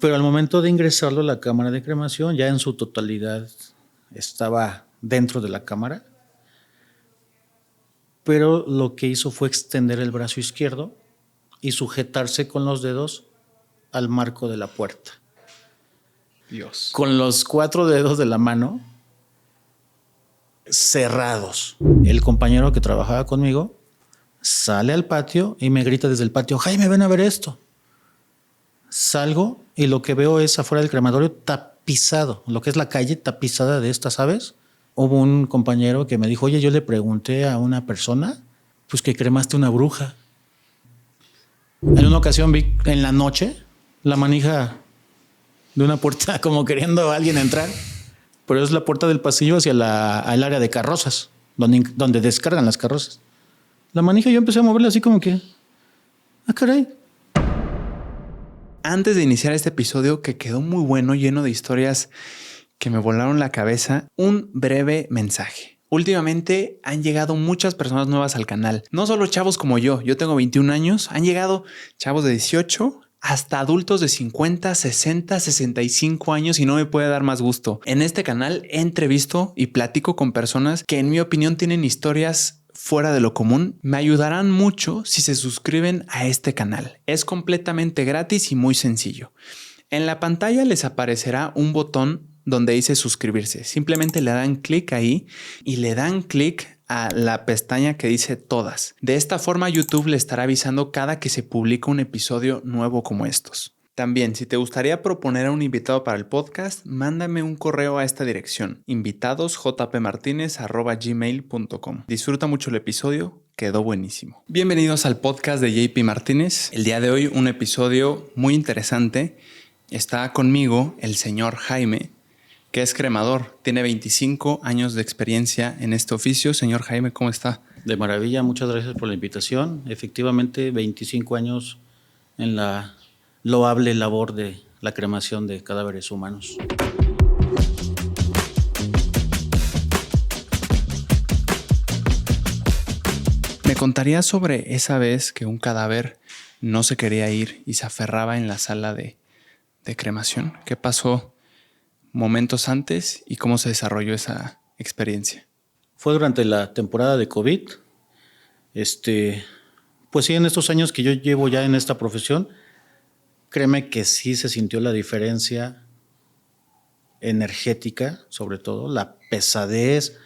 Pero al momento de ingresarlo a la cámara de cremación, ya en su totalidad estaba dentro de la cámara, pero lo que hizo fue extender el brazo izquierdo y sujetarse con los dedos al marco de la puerta. Dios. Con los 4 dedos de la mano cerrados. El compañero que trabajaba conmigo sale al patio y me grita desde el patio: Jaime, ven a ver esto. Salgo y lo que veo es afuera del crematorio tapizado, lo que es la calle tapizada de estas aves. Hubo un compañero que me dijo: oye, yo le pregunté a una persona pues que cremaste una bruja. En una ocasión vi en la noche la manija de una puerta como queriendo a alguien entrar, pero es la puerta del pasillo hacia al área de carrozas, donde descargan las carrozas. La manija yo empecé a moverla así como que, caray. Antes de iniciar este episodio, que quedó muy bueno, lleno de historias que me volaron la cabeza, un breve mensaje. Últimamente han llegado muchas personas nuevas al canal. No solo chavos como yo tengo 21 años, han llegado chavos de 18 hasta adultos de 50, 60, 65 años y no me puede dar más gusto. En este canal he entrevisto y platico con personas que en mi opinión tienen historias fuera de lo común. Me ayudarán mucho si se suscriben a este canal. Es completamente gratis y muy sencillo. En la pantalla les aparecerá un botón donde dice suscribirse. Simplemente le dan clic ahí y le dan clic a la pestaña que dice todas. De esta forma YouTube le estará avisando cada que se publica un episodio nuevo como estos. También, si te gustaría proponer a un invitado para el podcast, mándame un correo a esta dirección: invitadosjpmartinez@gmail.com. Disfruta mucho el episodio, quedó buenísimo. Bienvenidos al podcast de JP Martínez. El día de hoy un episodio muy interesante. Está conmigo el señor Jaime, que es cremador. Tiene 25 años de experiencia en este oficio. Señor Jaime, ¿cómo está? De maravilla, muchas gracias por la invitación. Efectivamente, 25 años en la loable labor de la cremación de cadáveres humanos. ¿Me contaría sobre esa vez que un cadáver no se quería ir y se aferraba en la sala de cremación? ¿Qué pasó momentos antes y cómo se desarrolló esa experiencia? Fue durante la temporada de COVID. Pues sí, en estos años que yo llevo ya en esta profesión, créeme que sí se sintió la diferencia energética, sobre todo, la pesadez,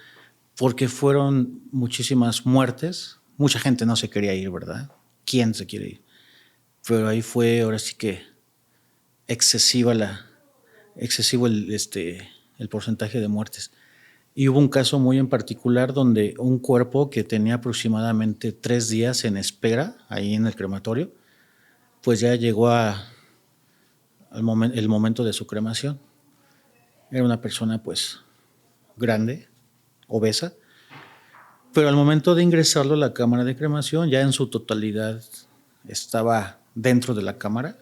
porque fueron muchísimas muertes. Mucha gente no se quería ir, ¿verdad? ¿Quién se quiere ir? Pero ahí fue, ahora sí que excesivo el porcentaje de muertes. Y hubo un caso muy en particular donde un cuerpo que tenía aproximadamente 3 días en espera ahí en el crematorio, pues ya llegó el momento de su cremación. Era una persona pues grande, obesa, pero al momento de ingresarlo a la cámara de cremación, ya en su totalidad estaba dentro de la cámara,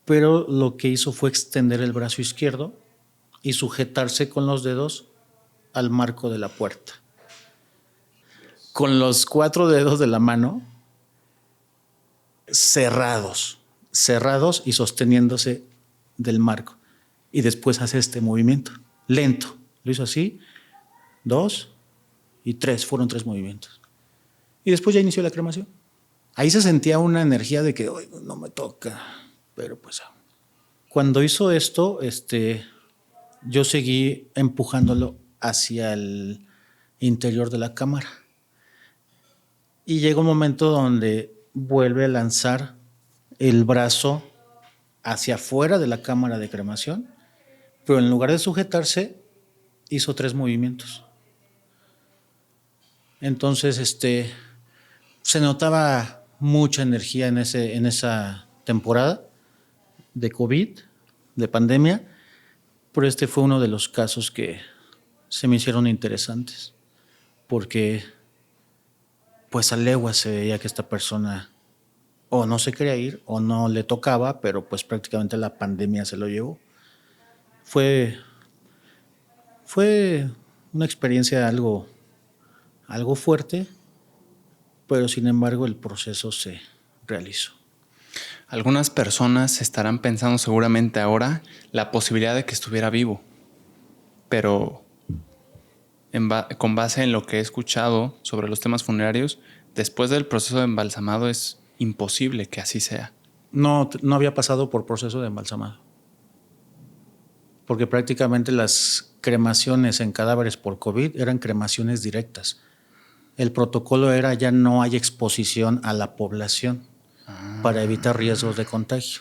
pero lo que hizo fue extender el brazo izquierdo y sujetarse con los dedos al marco de la puerta. Con los 4 dedos de la mano cerrados y sosteniéndose del marco. Y después hace este movimiento, lento. Lo hizo así, 2 y 3, fueron 3 movimientos. Y después ya inició la cremación. Ahí se sentía una energía de que no me toca, pero pues cuando hizo esto, yo seguí empujándolo hacia el interior de la cámara. Y llega un momento donde vuelve a lanzar el brazo hacia afuera de la cámara de cremación, pero en lugar de sujetarse, hizo 3 movimientos. Entonces, se notaba mucha energía en esa temporada de COVID, de pandemia, pero este fue uno de los casos que se me hicieron interesantes, porque pues a leguas se veía que esta persona o no se quería ir o no le tocaba, pero pues prácticamente la pandemia se lo llevó. Fue una experiencia algo fuerte, pero sin embargo el proceso se realizó. Algunas personas estarán pensando seguramente ahora la posibilidad de que estuviera vivo, pero con base en lo que he escuchado sobre los temas funerarios, después del proceso de embalsamado es imposible que así sea. No había pasado por proceso de embalsamado. Porque prácticamente las cremaciones en cadáveres por COVID eran cremaciones directas. El protocolo era ya no hay exposición a la población para evitar riesgos de contagio.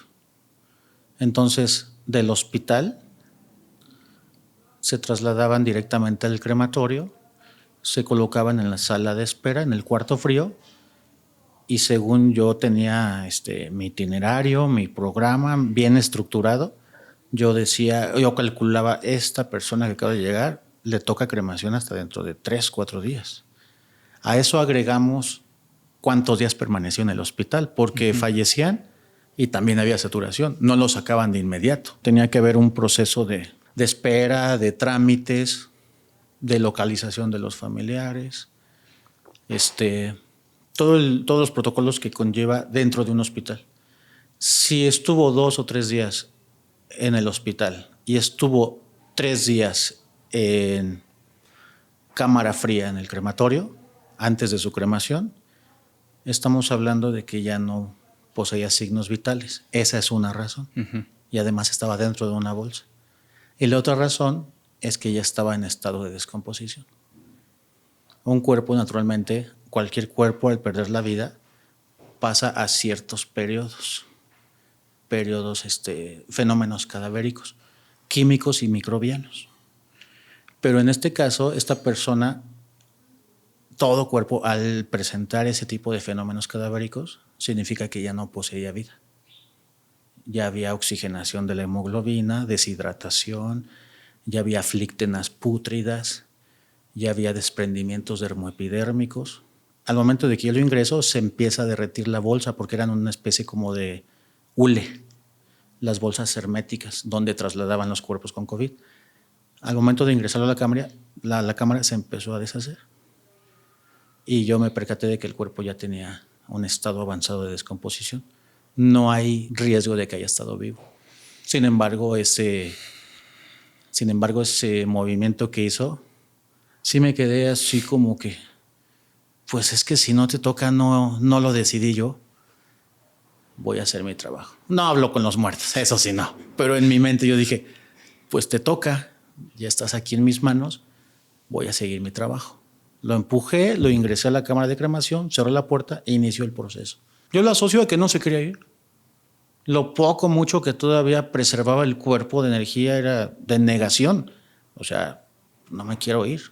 Entonces, del hospital se trasladaban directamente al crematorio, se colocaban en la sala de espera, en el cuarto frío, y según yo tenía mi itinerario, mi programa bien estructurado, yo calculaba, esta persona que acaba de llegar le toca cremación hasta dentro de 3, 4 días. A eso agregamos cuántos días permaneció en el hospital, porque fallecían y también había saturación. No lo sacaban de inmediato. Tenía que haber un proceso de espera, de trámites, de localización de los familiares, todos los protocolos que conlleva dentro de un hospital. Si estuvo 2 o 3 días en el hospital y estuvo 3 días en cámara fría en el crematorio, antes de su cremación, estamos hablando de que ya no poseía signos vitales. Esa es una razón. Y además estaba dentro de una bolsa. Y la otra razón es que ya estaba en estado de descomposición. Un cuerpo, naturalmente, cualquier cuerpo al perder la vida, pasa a ciertos periodos, fenómenos cadavéricos, químicos y microbianos. Pero en este caso, esta persona, todo cuerpo al presentar ese tipo de fenómenos cadavéricos, significa que ya no poseía vida. Ya había oxigenación de la hemoglobina, deshidratación, ya había flictenas pútridas, ya había desprendimientos dermoepidérmicos. Al momento de que yo lo ingreso, se empieza a derretir la bolsa porque eran una especie como de hule, las bolsas herméticas donde trasladaban los cuerpos con COVID. Al momento de ingresarlo a la cámara, la cámara se empezó a deshacer. Y yo me percaté de que el cuerpo ya tenía un estado avanzado de descomposición. No hay riesgo de que haya estado vivo. Sin embargo, ese movimiento que hizo, sí me quedé así como que, pues es que si no te toca, no lo decidí yo. Voy a hacer mi trabajo. No hablo con los muertos, eso sí no. Pero en mi mente yo dije, pues te toca, ya estás aquí en mis manos, voy a seguir mi trabajo. Lo empujé, lo ingresé a la cámara de cremación, cerré la puerta e inició el proceso. Yo lo asocio a que no se quería ir. Lo poco, mucho que todavía preservaba el cuerpo de energía era de negación. O sea, no me quiero ir.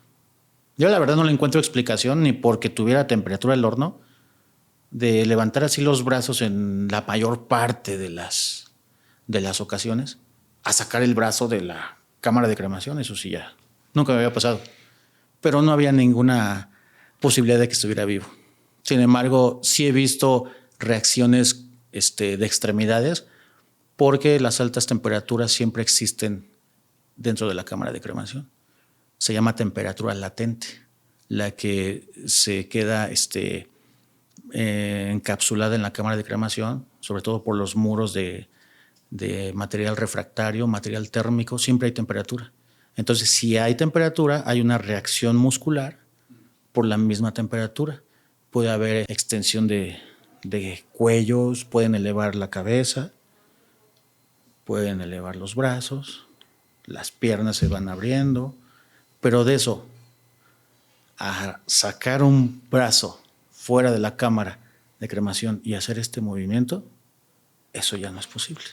Yo la verdad no le encuentro explicación ni porque tuviera temperatura el horno de levantar así los brazos en la mayor parte de las ocasiones a sacar el brazo de la cámara de cremación. Eso sí ya nunca me había pasado. Pero no había ninguna posibilidad de que estuviera vivo. Sin embargo, sí he visto reacciones de extremidades porque las altas temperaturas siempre existen dentro de la cámara de cremación. Se llama temperatura latente, la que se queda encapsulada en la cámara de cremación, sobre todo por los muros de material refractario, material térmico, siempre hay temperatura. Entonces, si hay temperatura, hay una reacción muscular por la misma temperatura. Puede haber extensión de cuellos, pueden elevar la cabeza, pueden elevar los brazos, las piernas se van abriendo, pero de eso a sacar un brazo fuera de la cámara de cremación y hacer este movimiento, eso ya no es posible.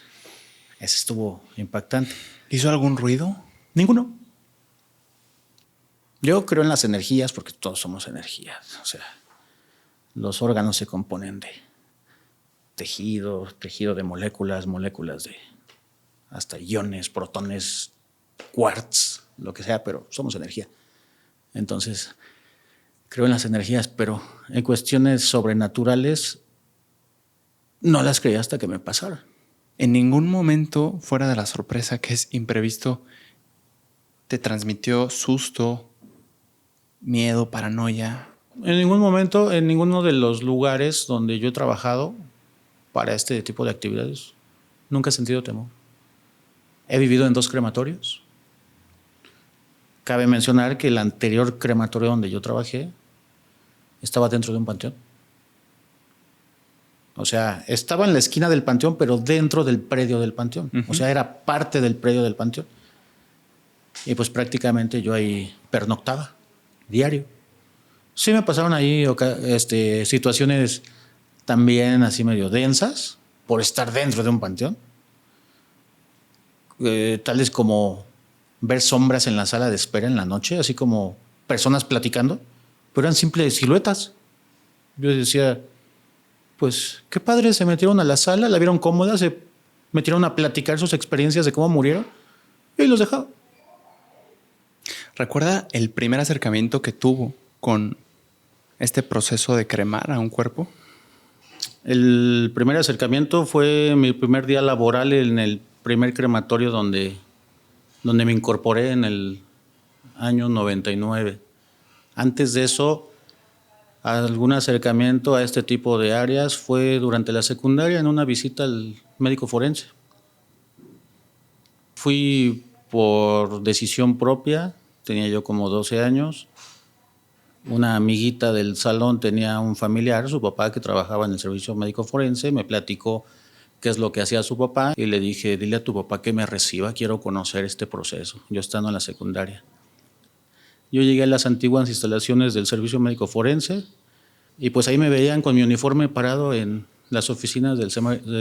Ese estuvo impactante. ¿Hizo algún ruido? Ninguno. Yo creo en las energías porque todos somos energías. O sea, los órganos se componen de tejido de moléculas de hasta iones, protones, quarks, lo que sea, pero somos energía. Entonces, creo en las energías, pero en cuestiones sobrenaturales no las creí hasta que me pasaron. ¿En ningún momento, fuera de la sorpresa que es imprevisto, te transmitió susto, miedo, paranoia? En ningún momento, en ninguno de los lugares donde yo he trabajado, para este tipo de actividades. Nunca he sentido temor. He vivido en 2 crematorios. Cabe mencionar que el anterior crematorio donde yo trabajé estaba dentro de un panteón. O sea, estaba en la esquina del panteón, pero dentro del predio del panteón. Uh-huh. O sea, era parte del predio del panteón. Y pues prácticamente yo ahí pernoctaba, diario. Sí me pasaron ahí situaciones también así medio densas, por estar dentro de un panteón. Tales como ver sombras en la sala de espera en la noche, así como personas platicando, pero eran simples siluetas. Yo decía, pues qué padre, se metieron a la sala, la vieron cómoda, se metieron a platicar sus experiencias de cómo murieron y los dejaba. ¿Recuerda el primer acercamiento que tuvo con este proceso de cremar a un cuerpo? El primer acercamiento fue mi primer día laboral en el primer crematorio donde me incorporé en el año 99. Antes de eso, algún acercamiento a este tipo de áreas fue durante la secundaria en una visita al médico forense. Fui por decisión propia, tenía yo como 12 años. Una amiguita del salón tenía un familiar, su papá, que trabajaba en el servicio médico forense, me platicó qué es lo que hacía su papá y le dije, dile a tu papá que me reciba, quiero conocer este proceso, yo estando en la secundaria. Yo llegué a las antiguas instalaciones del servicio médico forense y pues ahí me veían con mi uniforme parado en las oficinas del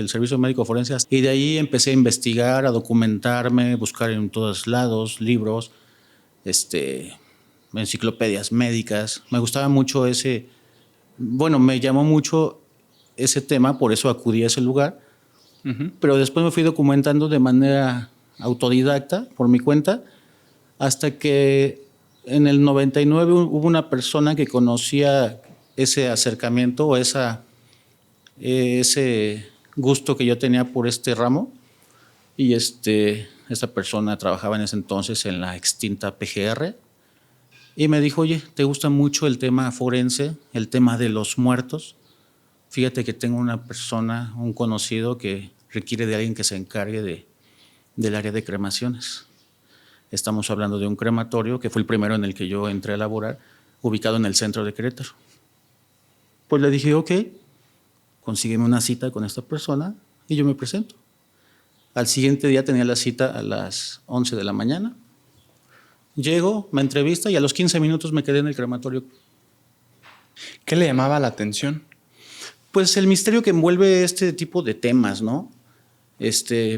servicio médico forense y de ahí empecé a investigar, a documentarme, buscar en todos lados libros, enciclopedias médicas. Me gustaba mucho me llamó mucho ese tema, por eso acudí a ese lugar. Uh-huh. Pero después me fui documentando de manera autodidacta, por mi cuenta, hasta que en el 99 hubo una persona que conocía ese acercamiento o ese gusto que yo tenía por este ramo. Y esta persona trabajaba en ese entonces en la extinta PGR. Y me dijo, oye, ¿te gusta mucho el tema forense, el tema de los muertos? Fíjate que tengo una persona, un conocido que requiere de alguien que se encargue del área de cremaciones. Estamos hablando de un crematorio que fue el primero en el que yo entré a laborar, ubicado en el centro de Querétaro. Pues le dije, ok, consígueme una cita con esta persona y yo me presento. Al siguiente día tenía la cita a las 11 de la mañana. Llego, me entrevista y a los 15 minutos me quedé en el crematorio. ¿Qué le llamaba la atención? Pues el misterio que envuelve este tipo de temas, ¿no?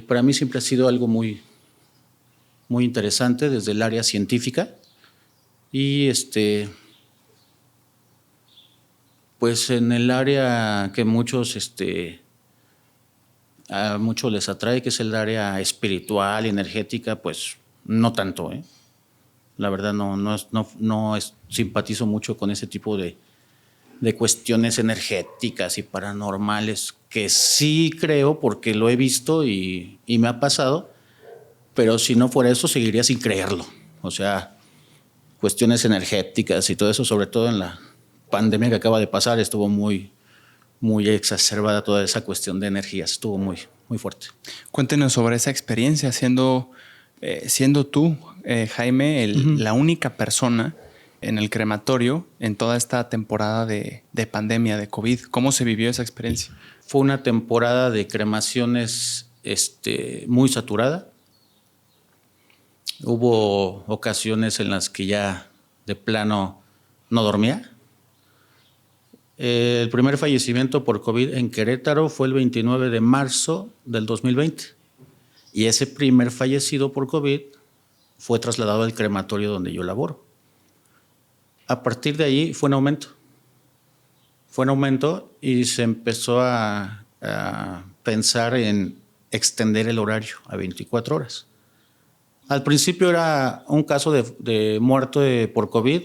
Para mí siempre ha sido algo muy, muy interesante desde el área científica y pues en el área que a muchos les atrae, que es el área espiritual y energética, pues no tanto, ¿eh? La verdad no simpatizo mucho con ese tipo de cuestiones energéticas y paranormales, que sí creo porque lo he visto y me ha pasado, pero si no fuera eso seguiría sin creerlo. O sea, cuestiones energéticas y todo eso, sobre todo en la pandemia que acaba de pasar, estuvo muy, muy exacerbada toda esa cuestión de energías, estuvo muy, muy fuerte. Cuéntenos sobre esa experiencia siendo tú, Jaime, uh-huh, la única persona en el crematorio en toda esta temporada de pandemia, de COVID. ¿Cómo se vivió esa experiencia? Fue una temporada de cremaciones muy saturada. Hubo ocasiones en las que ya de plano no dormía. El primer fallecimiento por COVID en Querétaro fue el 29 de marzo del 2020. Y ese primer fallecido por COVID fue trasladado al crematorio donde yo laboro. A partir de ahí fue en aumento. Fue en aumento y se empezó a pensar en extender el horario a 24 horas. Al principio era un caso de muerto por COVID,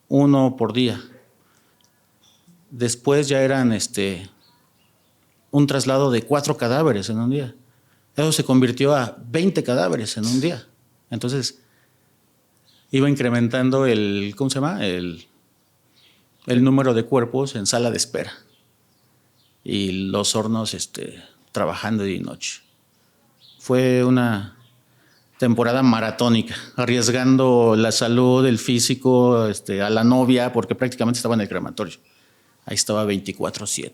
1 por día. Después ya eran un traslado de 4 cadáveres en un día. Eso se convirtió a 20 cadáveres en un día. Entonces iba incrementando el número de cuerpos en sala de espera. y los hornos trabajando día y noche. Fue una temporada maratónica, arriesgando la salud, el físico, a la novia, porque prácticamente estaba en el crematorio. Ahí estaba 24/7.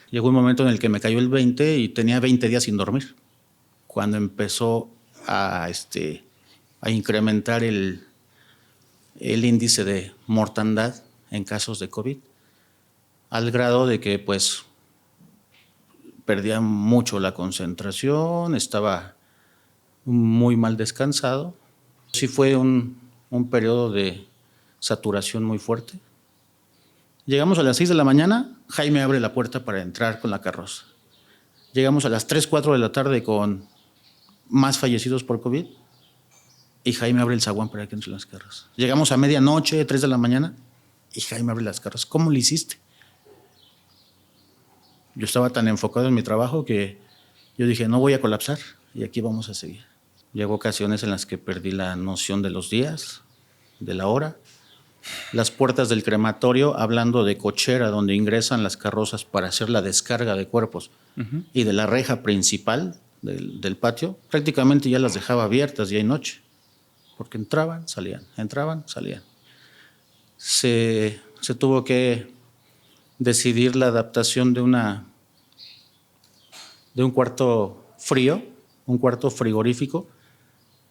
Llegó un momento en el que me cayó el 20 y tenía 20 días sin dormir. Cuando empezó a incrementar el índice de mortandad en casos de COVID, al grado de que pues perdía mucho la concentración, estaba muy mal descansado. Sí fue un periodo de saturación muy fuerte. Llegamos a las 6 de la mañana, Jaime abre la puerta para entrar con la carroza. Llegamos a las 3, 4 de la tarde con más fallecidos por COVID y Jaime abre el zaguán para que entren las carrozas. Llegamos a medianoche, 3 de la mañana y Jaime abre las carrozas. ¿Cómo lo hiciste? Yo estaba tan enfocado en mi trabajo que yo dije, no voy a colapsar y aquí vamos a seguir. Llegó ocasiones en las que perdí la noción de los días, de la hora. Las puertas del crematorio, hablando de cochera, donde ingresan las carrozas para hacer la descarga de cuerpos, y de la reja principal del patio, prácticamente ya las dejaba abiertas día y noche, porque entraban, salían. Se tuvo que decidir la adaptación de un cuarto frío, un cuarto frigorífico,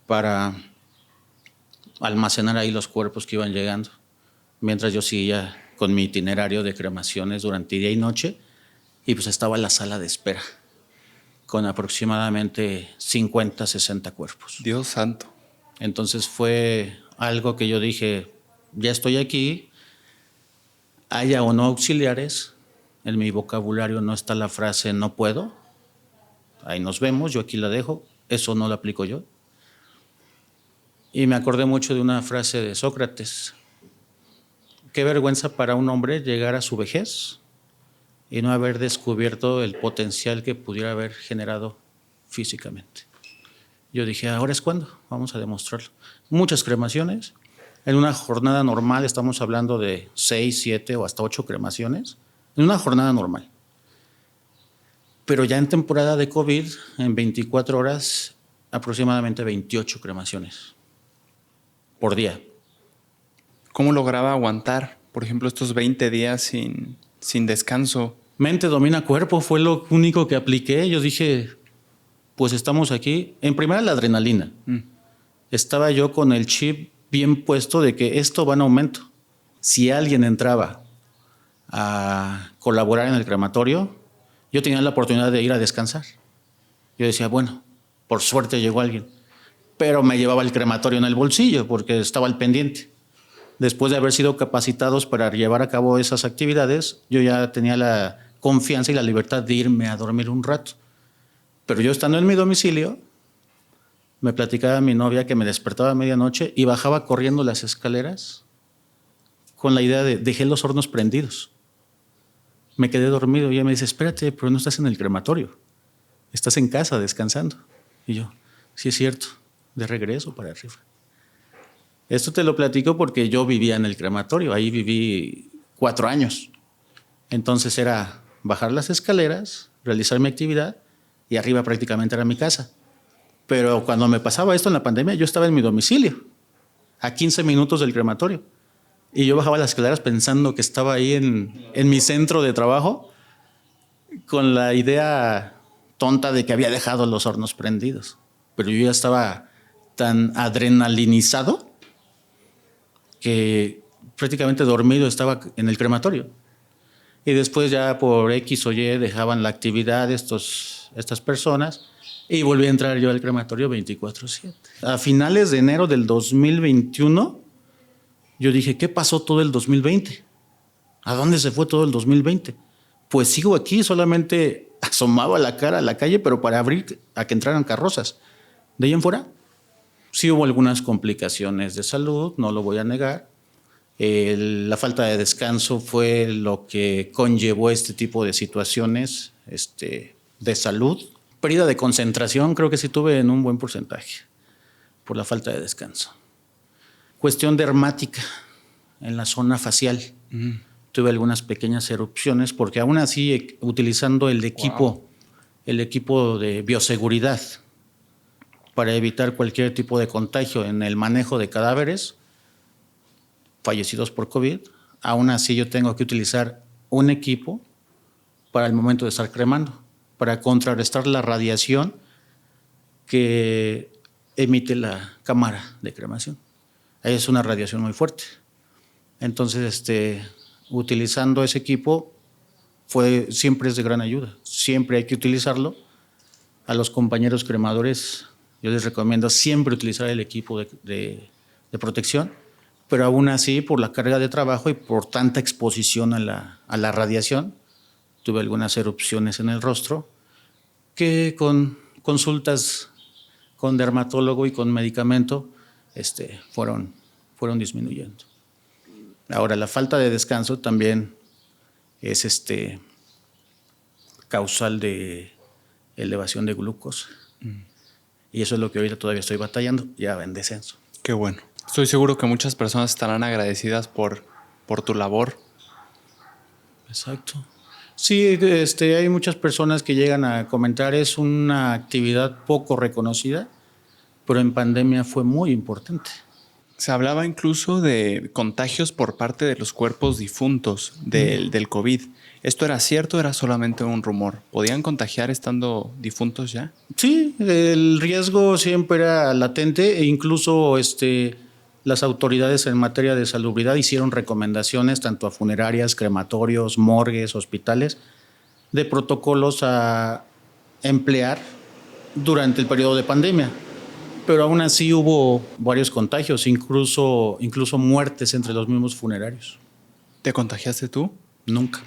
para almacenar ahí los cuerpos que iban llegando, mientras yo seguía con mi itinerario de cremaciones durante día y noche, y pues estaba en la sala de espera con aproximadamente 50, 60 cuerpos. Dios santo. Entonces fue algo que yo dije, ya estoy aquí, haya o no auxiliares, en mi vocabulario no está la frase no puedo, ahí nos vemos, yo aquí la dejo, eso no lo aplico yo. Y me acordé mucho de una frase de Sócrates: qué vergüenza para un hombre llegar a su vejez y no haber descubierto el potencial que pudiera haber generado físicamente. Yo dije, ahora es cuando, vamos a demostrarlo. Muchas cremaciones. En una jornada normal estamos hablando de 6, 7 o hasta 8 cremaciones. En una jornada normal. Pero ya en temporada de COVID, en 24 horas, aproximadamente 28 cremaciones por día. ¿Cómo lograba aguantar, por ejemplo, estos 20 días sin descanso? Mente domina cuerpo, fue lo único que apliqué. Yo dije, pues estamos aquí. En primera, la adrenalina. Estaba yo con el chip bien puesto de que esto va en aumento. Si alguien entraba a colaborar en el crematorio, yo tenía la oportunidad de ir a descansar. Yo decía, bueno, por suerte llegó alguien. Pero me llevaba el crematorio en el bolsillo porque estaba al pendiente. Después de haber sido capacitados para llevar a cabo esas actividades, yo ya tenía la confianza y la libertad de irme a dormir un rato. Pero yo estando en mi domicilio, me platicaba mi novia que me despertaba a medianoche y bajaba corriendo las escaleras con la idea de dejé los hornos prendidos. Me quedé dormido y ella me dice, espérate, pero no estás en el crematorio, estás en casa descansando. Y yo, sí es cierto, de regreso para arriba. Esto te lo platico porque yo vivía en el crematorio, ahí viví 4 años. Entonces era bajar las escaleras, realizar mi actividad y arriba prácticamente era mi casa. Pero cuando me pasaba esto en la pandemia, yo estaba en mi domicilio, a 15 minutos del crematorio. Y yo bajaba las escaleras pensando que estaba ahí en mi centro de trabajo, con la idea tonta de que había dejado los hornos prendidos. Pero yo ya estaba tan adrenalinizado que prácticamente dormido estaba en el crematorio. Y después ya por X o Y dejaban la actividad estas personas y volví a entrar yo al crematorio 24/7. A finales de enero del 2021, yo dije, ¿qué pasó todo el 2020? ¿A dónde se fue todo el 2020? Pues sigo aquí, solamente asomaba la cara a la calle, pero para abrir a que entraran carrozas. De ahí en fuera, sí hubo algunas complicaciones de salud, no lo voy a negar. La falta de descanso fue lo que conllevó este tipo de situaciones de salud. Pérdida de concentración creo que sí tuve en un buen porcentaje por la falta de descanso. Cuestión dermática en la zona facial. tuve algunas pequeñas erupciones, porque aún así, utilizando el equipo de bioseguridad para evitar cualquier tipo de contagio en el manejo de cadáveres fallecidos por COVID, aún así yo tengo que utilizar un equipo para el momento de estar cremando, para contrarrestar la radiación que emite la cámara de cremación. Es una radiación muy fuerte. Entonces, utilizando ese equipo siempre es de gran ayuda. Siempre hay que utilizarlo. A los compañeros cremadores yo les recomiendo siempre utilizar el equipo de protección, pero aún así, por la carga de trabajo y por tanta exposición a la radiación, tuve algunas erupciones en el rostro que con consultas con dermatólogo y con medicamento fueron disminuyendo. Ahora, la falta de descanso también es causal de elevación de glucosa. Y eso es lo que ahorita todavía estoy batallando, ya va en descenso. Qué bueno. Estoy seguro que muchas personas estarán agradecidas por tu labor. Exacto. Sí, hay muchas personas que llegan a comentar, es una actividad poco reconocida, pero en pandemia fue muy importante. Se hablaba incluso de contagios por parte de los cuerpos difuntos del COVID. ¿Esto era cierto o era solamente un rumor? ¿Podían contagiar estando difuntos ya? Sí, el riesgo siempre era latente e incluso las autoridades en materia de salubridad hicieron recomendaciones tanto a funerarias, crematorios, morgues, hospitales, de protocolos a emplear durante el periodo de pandemia. Pero aún así hubo varios contagios, incluso muertes entre los mismos funerarios. ¿Te contagiaste tú? Nunca.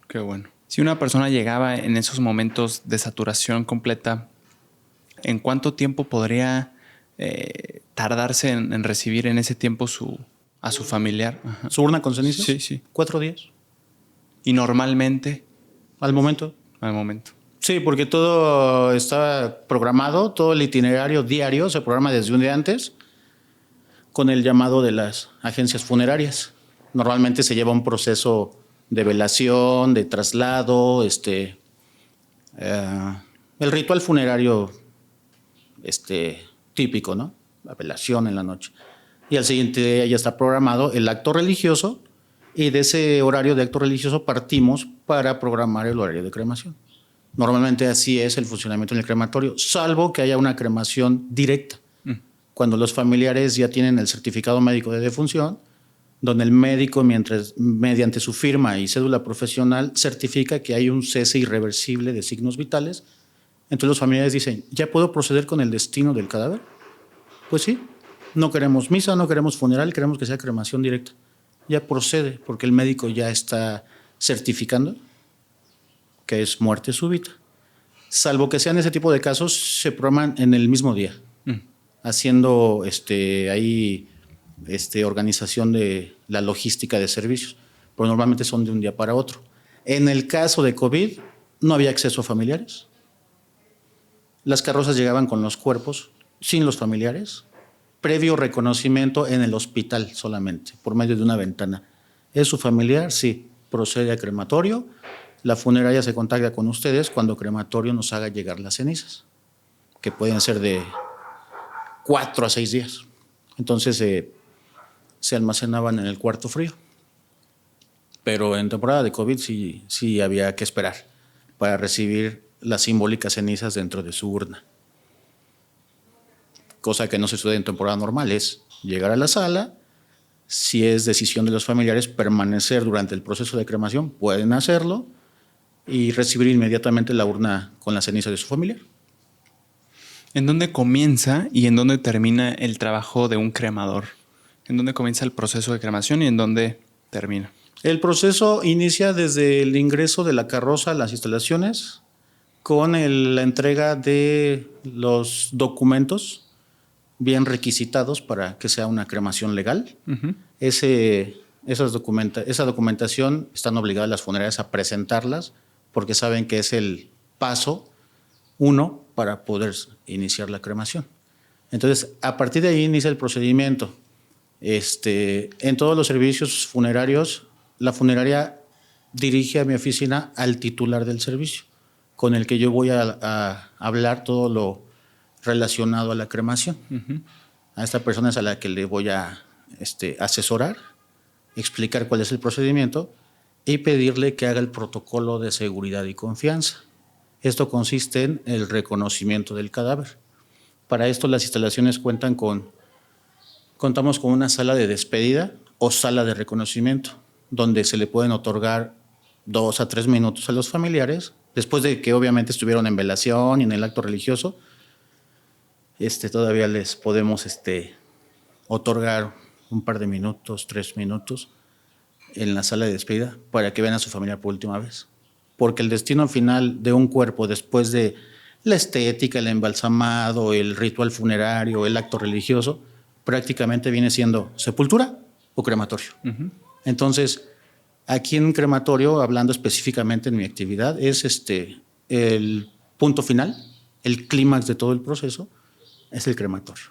Qué bueno. Si una persona llegaba en esos momentos de saturación completa, ¿en cuánto tiempo podría tardarse en recibir en ese tiempo a su familiar? Ajá. ¿Su urna con cenizas? Sí. 4 días. ¿Y normalmente? Al momento. Sí, porque todo está programado, todo el itinerario diario se programa desde un día antes con el llamado de las agencias funerarias. Normalmente se lleva un proceso de velación, de traslado, el ritual funerario típico, ¿no? La velación en la noche. Y al siguiente día ya está programado el acto religioso y de ese horario de acto religioso partimos para programar el horario de cremación. Normalmente así es el funcionamiento en el crematorio, salvo que haya una cremación directa. Cuando los familiares ya tienen el certificado médico de defunción, donde el médico, mediante su firma y cédula profesional, certifica que hay un cese irreversible de signos vitales. Entonces los familiares dicen, ¿ya puedo proceder con el destino del cadáver? Pues sí, no queremos misa, no queremos funeral, queremos que sea cremación directa. Ya procede, porque el médico ya está certificando que es muerte súbita. Salvo que sean ese tipo de casos, se programan en el mismo día, haciendo ahí organización de la logística de servicios, pero normalmente son de un día para otro. En el caso de COVID, no había acceso a familiares. Las carrozas llegaban con los cuerpos, sin los familiares, previo reconocimiento en el hospital solamente, por medio de una ventana. ¿Es su familiar? Sí, procede a crematorio. La funeraria se contacta con ustedes cuando crematorio nos haga llegar las cenizas, que pueden ser de 4 a 6 días. Entonces se almacenaban en el cuarto frío. Pero en temporada de COVID sí había que esperar para recibir las simbólicas cenizas dentro de su urna. Cosa que no se sucede en temporada normal, es llegar a la sala. Si es decisión de los familiares permanecer durante el proceso de cremación, pueden hacerlo y recibir inmediatamente la urna con la ceniza de su familiar. ¿En dónde comienza y en dónde termina el trabajo de un cremador? ¿En dónde comienza el proceso de cremación y en dónde termina? El proceso inicia desde el ingreso de la carroza a las instalaciones con la entrega de los documentos bien requisitados para que sea una cremación legal. Uh-huh. Esa documentación están obligadas las funerarias a presentarlas porque saben que es el paso 1 para poder iniciar la cremación. Entonces, a partir de ahí inicia el procedimiento. En todos los servicios funerarios la funeraria dirige a mi oficina al titular del servicio, con el que yo voy a hablar todo lo relacionado a la cremación. A esta persona es a la que le voy a asesorar, explicar cuál es el procedimiento y pedirle que haga el protocolo de seguridad y confianza. Esto consiste en el reconocimiento del cadáver. Para esto las instalaciones contamos con una sala de despedida o sala de reconocimiento, donde se le pueden otorgar 2 a 3 minutos a los familiares, después de que obviamente estuvieron en velación y en el acto religioso. Todavía les podemos otorgar un par de minutos, 3 minutos en la sala de despedida para que vean a su familia por última vez. Porque el destino final de un cuerpo después de la estética, el embalsamado, el ritual funerario, el acto religioso, prácticamente viene siendo sepultura o crematorio. Entonces, aquí en crematorio, hablando específicamente en mi actividad, es el punto final, el clímax de todo el proceso, es el crematorio.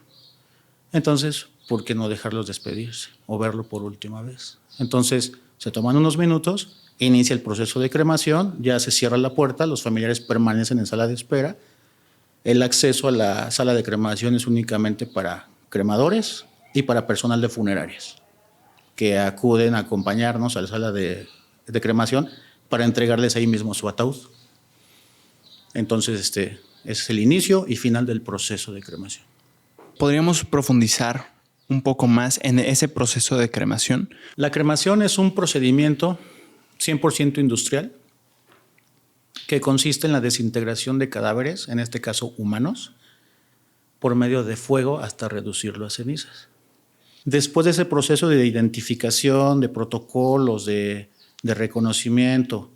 Entonces, ¿por qué no dejarlos despedirse o verlo por última vez? Entonces, se toman unos minutos, inicia el proceso de cremación, ya se cierra la puerta, los familiares permanecen en sala de espera. El acceso a la sala de cremación es únicamente para cremadores y para personal de funerarias que acuden a acompañarnos a la sala de cremación para entregarles ahí mismo su ataúd. Entonces, ese es el inicio y final del proceso de cremación. ¿Podríamos profundizar un poco más en ese proceso de cremación? La cremación es un procedimiento 100% industrial que consiste en la desintegración de cadáveres, en este caso humanos, por medio de fuego hasta reducirlo a cenizas. Después de ese proceso de identificación, de protocolos, de reconocimiento,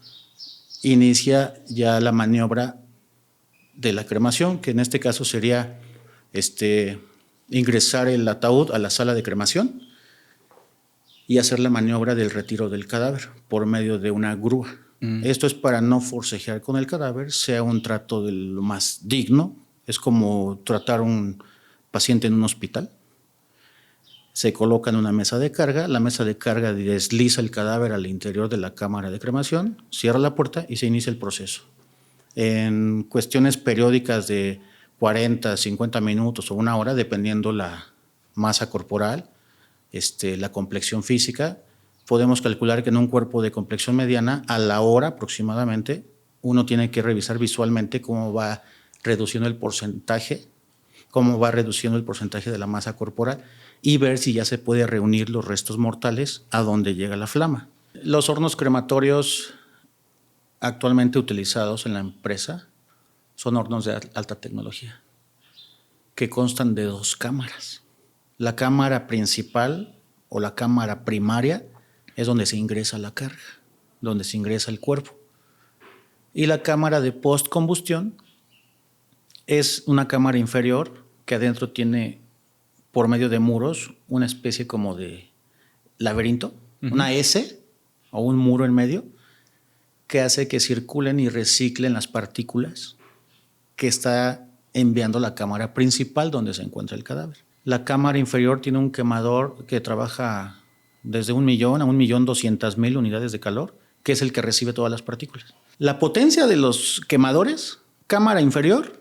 inicia ya la maniobra de la cremación, que en este caso sería ingresar el ataúd a la sala de cremación y hacer la maniobra del retiro del cadáver por medio de una grúa. Esto es para no forcejear con el cadáver, sea un trato de lo más digno. Es como tratar a un paciente en un hospital. Se coloca en una mesa de carga, la mesa de carga desliza el cadáver al interior de la cámara de cremación, cierra la puerta y se inicia el proceso. En cuestiones periódicas de 40, 50 minutos o una hora, dependiendo la masa corporal, la complexión física, podemos calcular que en un cuerpo de complexión mediana, a la hora aproximadamente, uno tiene que revisar visualmente cómo va reduciendo el porcentaje de la masa corporal y ver si ya se puede reunir los restos mortales a donde llega la flama. Los hornos crematorios actualmente utilizados en la empresa son hornos de alta tecnología que constan de 2 cámaras. La cámara principal o la cámara primaria es donde se ingresa la carga, donde se ingresa el cuerpo. Y la cámara de postcombustión es una cámara inferior que adentro tiene, por medio de muros, una especie como de laberinto, una S o un muro en medio, que hace que circulen y reciclen las partículas que está enviando la cámara principal donde se encuentra el cadáver. La cámara inferior tiene un quemador que trabaja desde 1 millón a 1.200.000 unidades de calor, que es el que recibe todas las partículas. La potencia de los quemadores, cámara inferior,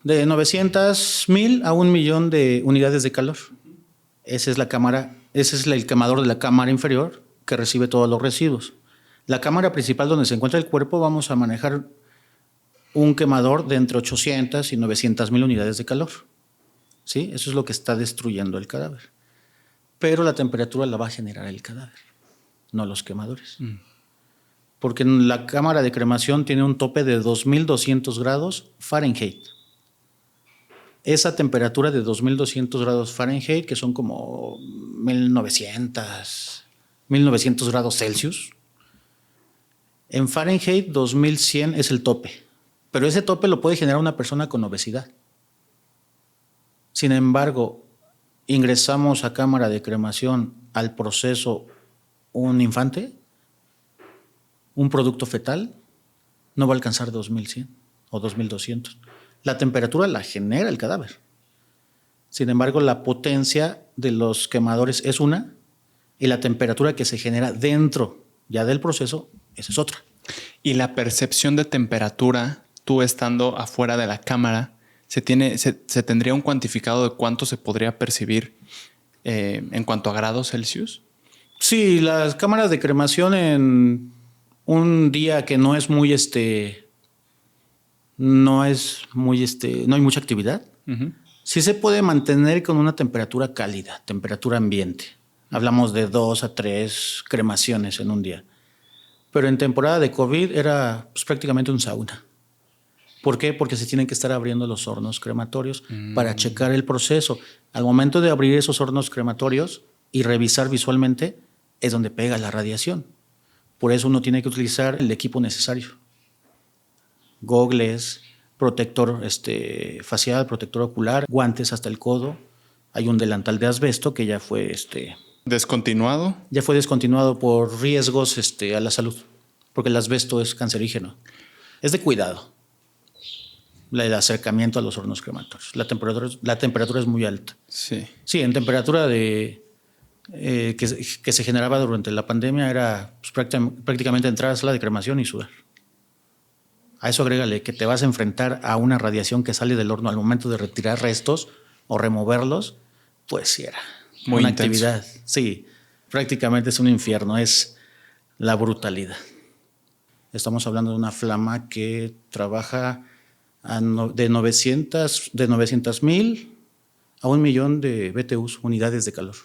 de 900.000 a 1 millón de unidades de calor. Ese es el quemador de la cámara inferior que recibe todos los residuos. La cámara principal donde se encuentra el cuerpo vamos a manejar un quemador de entre 800 y 900.000 unidades de calor. ¿Sí? Eso es lo que está destruyendo el cadáver. Pero la temperatura la va a generar el cadáver, no los quemadores. Porque la cámara de cremación tiene un tope de 2.200 grados Fahrenheit. Esa temperatura de 2.200 grados Fahrenheit, que son como 1.900 grados Celsius, en Fahrenheit 2.100 es el tope. Pero ese tope lo puede generar una persona con obesidad. Sin embargo, ingresamos a cámara de cremación al proceso un infante, un producto fetal, no va a alcanzar 2.100 o 2.200. La temperatura la genera el cadáver. Sin embargo, la potencia de los quemadores es una y la temperatura que se genera dentro Ya del proceso, esa es otra. Y la percepción de temperatura, tú estando afuera de la cámara, ¿se tendría un cuantificado de cuánto se podría percibir en cuanto a grados Celsius? Sí, las cámaras de cremación en un día que no es muy no hay mucha actividad. Uh-huh. Sí se puede mantener con una temperatura cálida, temperatura ambiente. Hablamos de 2 a 3 cremaciones en un día. Pero en temporada de COVID era pues, prácticamente un sauna. ¿Por qué? Porque se tienen que estar abriendo los hornos crematorios para checar el proceso. Al momento de abrir esos hornos crematorios y revisar visualmente, es donde pega la radiación. Por eso uno tiene que utilizar el equipo necesario. Gogles, protector facial, protector ocular, guantes hasta el codo. Hay un delantal de asbesto que ya fue ¿Descontinuado? Ya fue descontinuado por riesgos a la salud, porque el asbesto es cancerígeno. Es de cuidado el acercamiento a los hornos crematorios. La temperatura es muy alta. Sí. Sí, en temperatura que se generaba durante la pandemia era pues, prácticamente entrar a la sala de cremación y sudar. A eso agrégale que te vas a enfrentar a una radiación que sale del horno al momento de retirar restos o removerlos, pues sí era muy una intenso. actividad. Sí, prácticamente es un infierno, es la brutalidad. Estamos hablando de una flama que trabaja de 900,000 a 1,000,000 de BTUs, unidades de calor,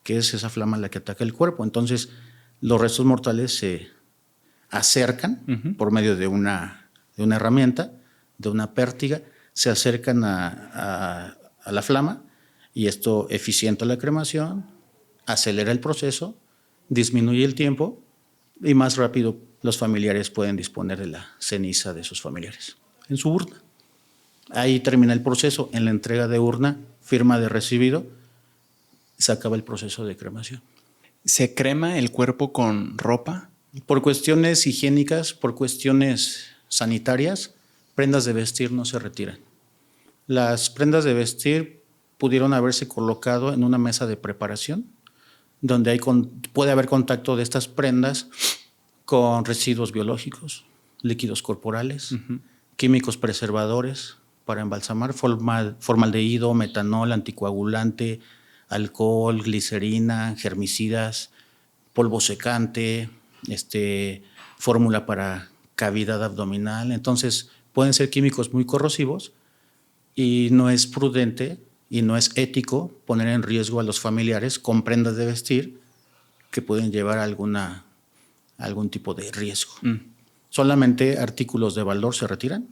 que es esa flama la que ataca el cuerpo. Entonces, los restos mortales se acercan por medio de una herramienta, de una pértiga, se acercan a la flama y esto eficienta la cremación, acelera el proceso, disminuye el tiempo y más rápido los familiares pueden disponer de la ceniza de sus familiares en su urna. Ahí termina el proceso. En la entrega de urna, firma de recibido, se acaba el proceso de cremación. ¿Se crema el cuerpo con ropa? Por cuestiones higiénicas, por cuestiones sanitarias, prendas de vestir no se retiran. Las prendas de vestir pudieron haberse colocado en una mesa de preparación, donde puede haber contacto de estas prendas con residuos biológicos, líquidos corporales, químicos preservadores para embalsamar, formaldehído, metanol, anticoagulante, alcohol, glicerina, germicidas, polvo secante, fórmula para cavidad abdominal. Entonces pueden ser químicos muy corrosivos y no es prudente y no es ético poner en riesgo a los familiares con prendas de vestir que pueden llevar algún tipo de riesgo. Solamente artículos de valor se retiran.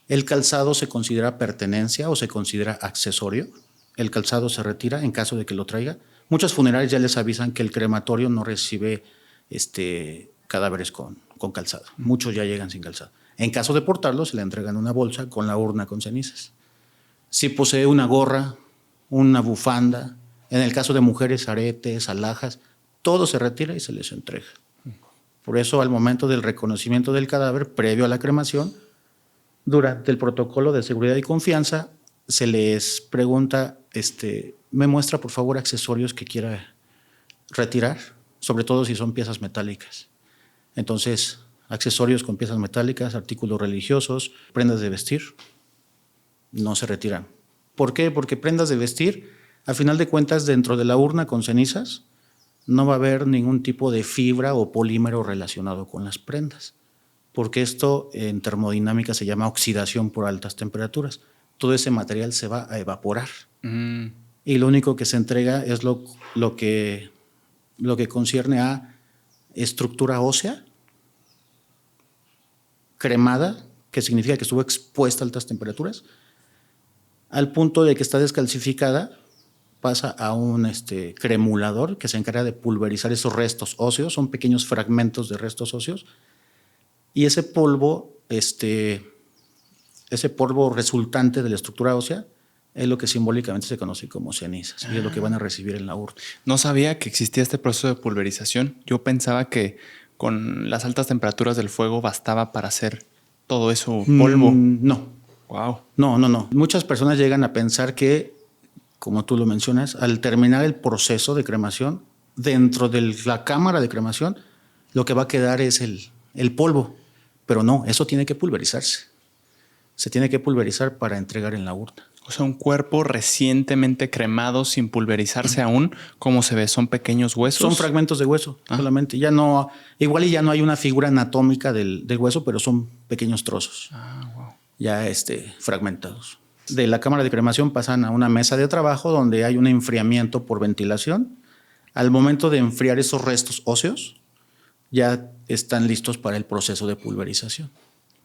El calzado se considera pertenencia o se considera accesorio. El calzado se retira en caso de que lo traiga. Muchas funerarias ya les avisan que el crematorio no recibe cadáveres con calzado. Muchos ya llegan sin calzado. En caso de portarlo, se le entregan una bolsa con la urna con cenizas. Si posee una gorra, una bufanda, en el caso de mujeres, aretes, alhajas, todo se retira y se les entrega. Por eso, al momento del reconocimiento del cadáver, previo a la cremación, durante el protocolo de seguridad y confianza, se les pregunta, ¿me muestra por favor accesorios que quiera retirar? Sobre todo si son piezas metálicas. Entonces, accesorios con piezas metálicas, artículos religiosos, prendas de vestir, no se retiran. ¿Por qué? Porque prendas de vestir, al final de cuentas, dentro de la urna con cenizas, no va a haber ningún tipo de fibra o polímero relacionado con las prendas, porque esto en termodinámica se llama oxidación por altas temperaturas. Todo ese material se va a evaporar. Y lo único que se entrega es lo que concierne a estructura ósea cremada, que significa que estuvo expuesta a altas temperaturas, al punto de que está descalcificada, pasa a un cremulador que se encarga de pulverizar esos restos óseos, son pequeños fragmentos de restos óseos, y ese polvo resultante de la estructura ósea es lo que simbólicamente se conoce como cenizas, y es lo que van a recibir en la urna. No sabía que existía este proceso de pulverización. Yo pensaba que con las altas temperaturas del fuego bastaba para hacer todo eso polvo. No. Wow. No. Muchas personas llegan a pensar que, como tú lo mencionas, al terminar el proceso de cremación, dentro de la cámara de cremación, lo que va a quedar es el polvo. Pero no, eso tiene que pulverizarse. Se tiene que pulverizar para entregar en la urna. O sea, un cuerpo recientemente cremado sin pulverizarse aún, ¿cómo se ve? ¿Son pequeños huesos? Son fragmentos de hueso solamente. Ya no, igual y ya no hay una figura anatómica del hueso, pero son pequeños trozos. Wow. Ya fragmentados. De la cámara de cremación pasan a una mesa de trabajo donde hay un enfriamiento por ventilación. Al momento de enfriar esos restos óseos, ya están listos para el proceso de pulverización.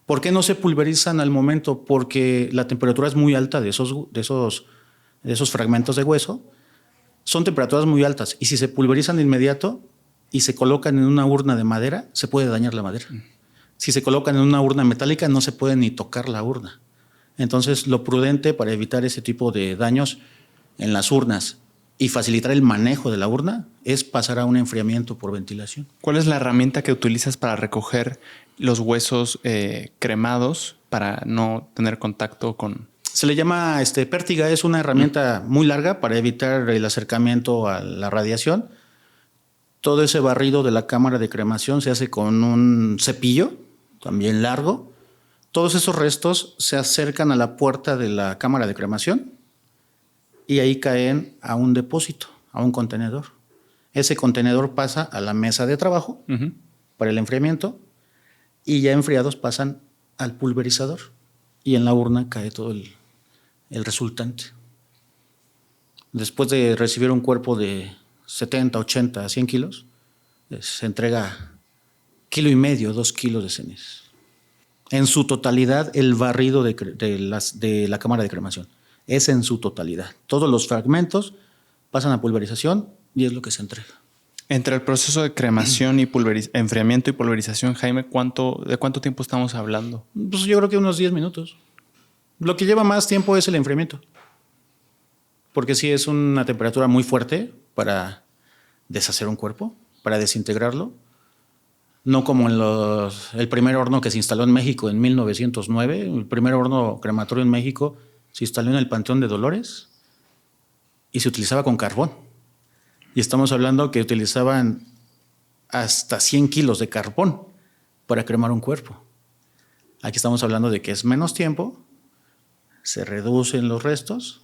¿Por qué no se pulverizan al momento? Porque la temperatura es muy alta de esos fragmentos de hueso. Son temperaturas muy altas y si se pulverizan de inmediato y se colocan en una urna de madera, se puede dañar la madera. Si se colocan en una urna metálica, no se puede ni tocar la urna. Entonces, lo prudente para evitar ese tipo de daños en las urnas y facilitar el manejo de la urna es pasar a un enfriamiento por ventilación. ¿Cuál es la herramienta que utilizas para recoger los huesos cremados para no tener contacto con...? Se le llama pértiga, es una herramienta muy larga para evitar el acercamiento a la radiación. Todo ese barrido de la cámara de cremación se hace con un cepillo, también largo. Todos esos restos se acercan a la puerta de la cámara de cremación y ahí caen a un depósito, a un contenedor. Ese contenedor pasa a la mesa de trabajo para el enfriamiento y ya enfriados pasan al pulverizador y en la urna cae todo el resultante. Después de recibir un cuerpo de 70, 80, 100 kilos, se entrega 1,5 kilos, 2 kilos de cenizas. En su totalidad, el barrido de la cámara de cremación. Es en su totalidad. Todos los fragmentos pasan a pulverización y es lo que se entrega. Entre el proceso de cremación y enfriamiento y pulverización, Jaime, ¿de cuánto tiempo estamos hablando? Pues yo creo que unos 10 minutos. Lo que lleva más tiempo es el enfriamiento. Porque sí es una temperatura muy fuerte para deshacer un cuerpo, para desintegrarlo. No como el primer horno que se instaló en México en 1909. El primer horno crematorio en México se instaló en el Panteón de Dolores y se utilizaba con carbón. Y estamos hablando que utilizaban hasta 100 kilos de carbón para cremar un cuerpo. Aquí estamos hablando de que es menos tiempo, se reducen los restos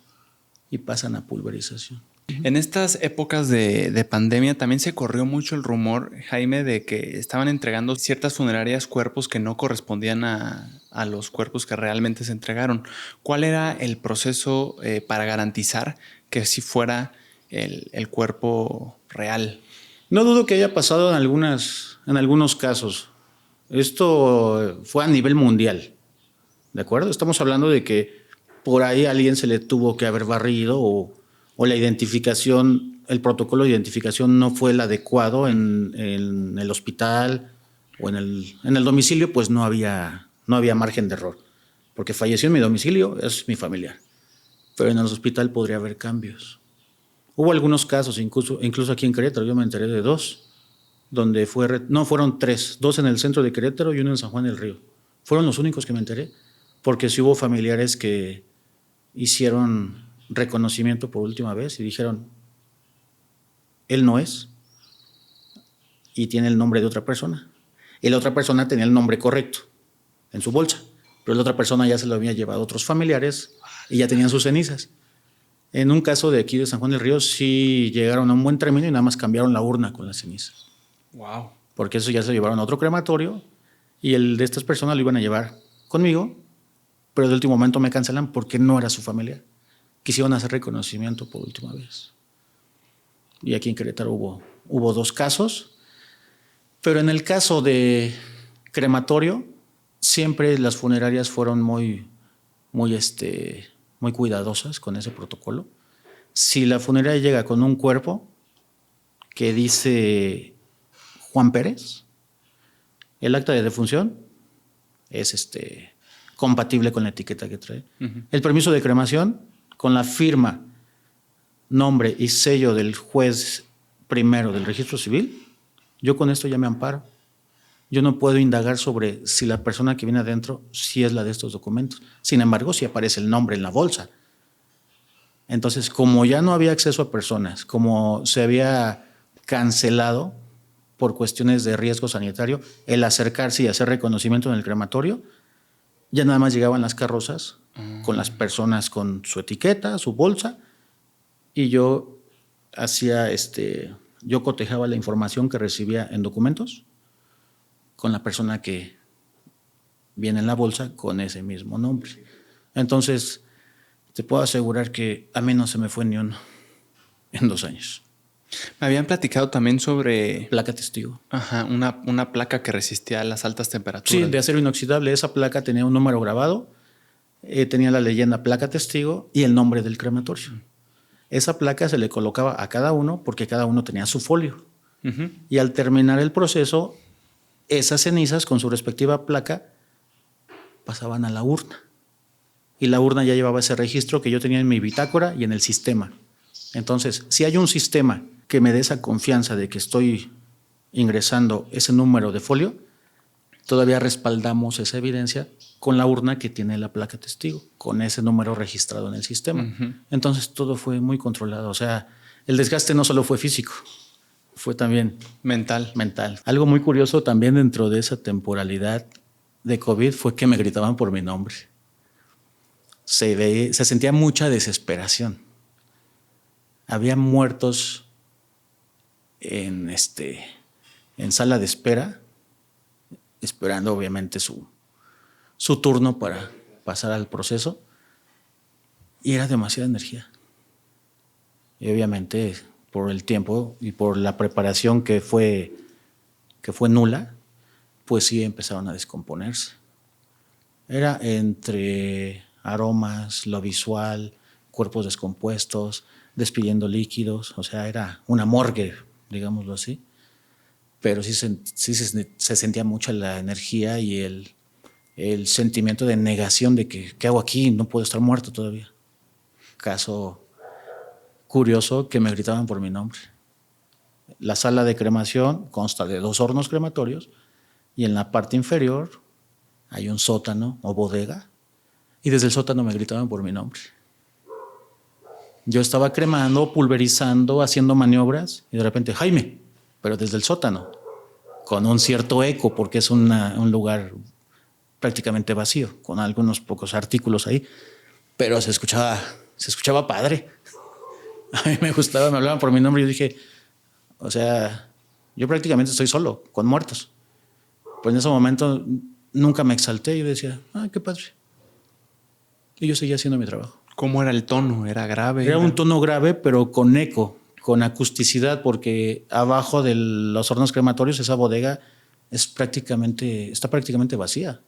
y pasan a pulverización. En estas épocas de pandemia también se corrió mucho el rumor, Jaime, de que estaban entregando ciertas funerarias cuerpos que no correspondían a los cuerpos que realmente se entregaron. ¿Cuál era el proceso para garantizar que sí fuera el cuerpo real? No dudo que haya pasado en algunos casos. Esto fue a nivel mundial, ¿de acuerdo? Estamos hablando de que por ahí a alguien se le tuvo que haber barrido o la identificación, el protocolo de identificación no fue el adecuado en el hospital o en el domicilio, pues no había margen de error. Porque falleció en mi domicilio, es mi familiar. Pero en el hospital podría haber cambios. Hubo algunos casos, incluso aquí en Querétaro, yo me enteré de 2, donde fueron 3, 2 en el centro de Querétaro y 1 en San Juan del Río. Fueron los únicos que me enteré, porque sí hubo familiares que hicieron reconocimiento por última vez y dijeron, él no es, y tiene el nombre de otra persona. Y la otra persona tenía el nombre correcto en su bolsa, pero la otra persona ya se lo había llevado a otros familiares y ya tenían sus cenizas. En un caso de aquí de San Juan del Río sí llegaron a un buen término y nada más cambiaron la urna con las cenizas. Wow. Porque eso ya se lo llevaron a otro crematorio y el de estas personas lo iban a llevar conmigo, pero de último momento me cancelan porque no era su familiar. Quisieron hacer reconocimiento por última vez. Y aquí en Querétaro hubo 2 casos, pero en el caso de crematorio, siempre las funerarias fueron muy cuidadosas con ese protocolo. Si la funeraria llega con un cuerpo que dice Juan Pérez, el acta de defunción es compatible con la etiqueta que trae. El permiso de cremación, con la firma, nombre y sello del juez primero del registro civil, yo con esto ya me amparo. Yo no puedo indagar sobre si la persona que viene adentro sí es la de estos documentos. Sin embargo, sí aparece el nombre en la bolsa. Entonces, como ya no había acceso a personas, como se había cancelado por cuestiones de riesgo sanitario, el acercarse y hacer reconocimiento en el crematorio, ya nada más llegaban las carrozas con las personas con su etiqueta, su bolsa, y yo hacía yo cotejaba la información que recibía en documentos con la persona que viene en la bolsa con ese mismo nombre. Entonces, te puedo asegurar que a mí no se me fue ni uno en 2 años. Me habían platicado también sobre Placa testigo. una placa que resistía a las altas temperaturas. Sí, de acero inoxidable. Esa placa tenía un número grabado, tenía la leyenda placa testigo y el nombre del crematorio. Esa placa se le colocaba a cada uno porque cada uno tenía su folio. Uh-huh. Y al terminar el proceso, esas cenizas con su respectiva placa pasaban a la urna. Y la urna ya llevaba ese registro que yo tenía en mi bitácora y en el sistema. Entonces, si hay un sistema que me dé esa confianza de que estoy ingresando ese número de folio, todavía respaldamos esa evidencia con la urna que tiene la placa testigo, con ese número registrado en el sistema. Uh-huh. Entonces, todo fue muy controlado. O sea, el desgaste no solo fue físico, fue también mental. Algo muy curioso también dentro de esa temporalidad de COVID fue que me gritaban por mi nombre. Se sentía mucha desesperación. Había muertos en sala de espera, esperando obviamente su turno para pasar al proceso, y era demasiada energía. Y obviamente por el tiempo y por la preparación que fue nula, pues sí empezaron a descomponerse. Era entre aromas, lo visual, cuerpos descompuestos, despidiendo líquidos, o sea, era una morgue, digámoslo así, pero sí se sentía mucho la energía y el sentimiento de negación de que ¿qué hago aquí? No puedo estar muerto todavía. Caso curioso que me gritaban por mi nombre. La sala de cremación consta de 2 hornos crematorios y en la parte inferior hay un sótano o bodega y desde el sótano me gritaban por mi nombre. Yo estaba cremando, pulverizando, haciendo maniobras y de repente, Jaime, pero desde el sótano, con un cierto eco porque es un lugar prácticamente vacío, con algunos pocos artículos ahí, pero se escuchaba padre. A mí me gustaba, me hablaban por mi nombre y yo dije, o sea, yo prácticamente estoy solo, con muertos. Pues en ese momento nunca me exalté y yo decía, qué padre. Y yo seguía haciendo mi trabajo. ¿Cómo era el tono? ¿Era grave? Era un tono grave, pero con eco, con acusticidad, porque abajo de los hornos crematorios esa bodega está prácticamente vacía.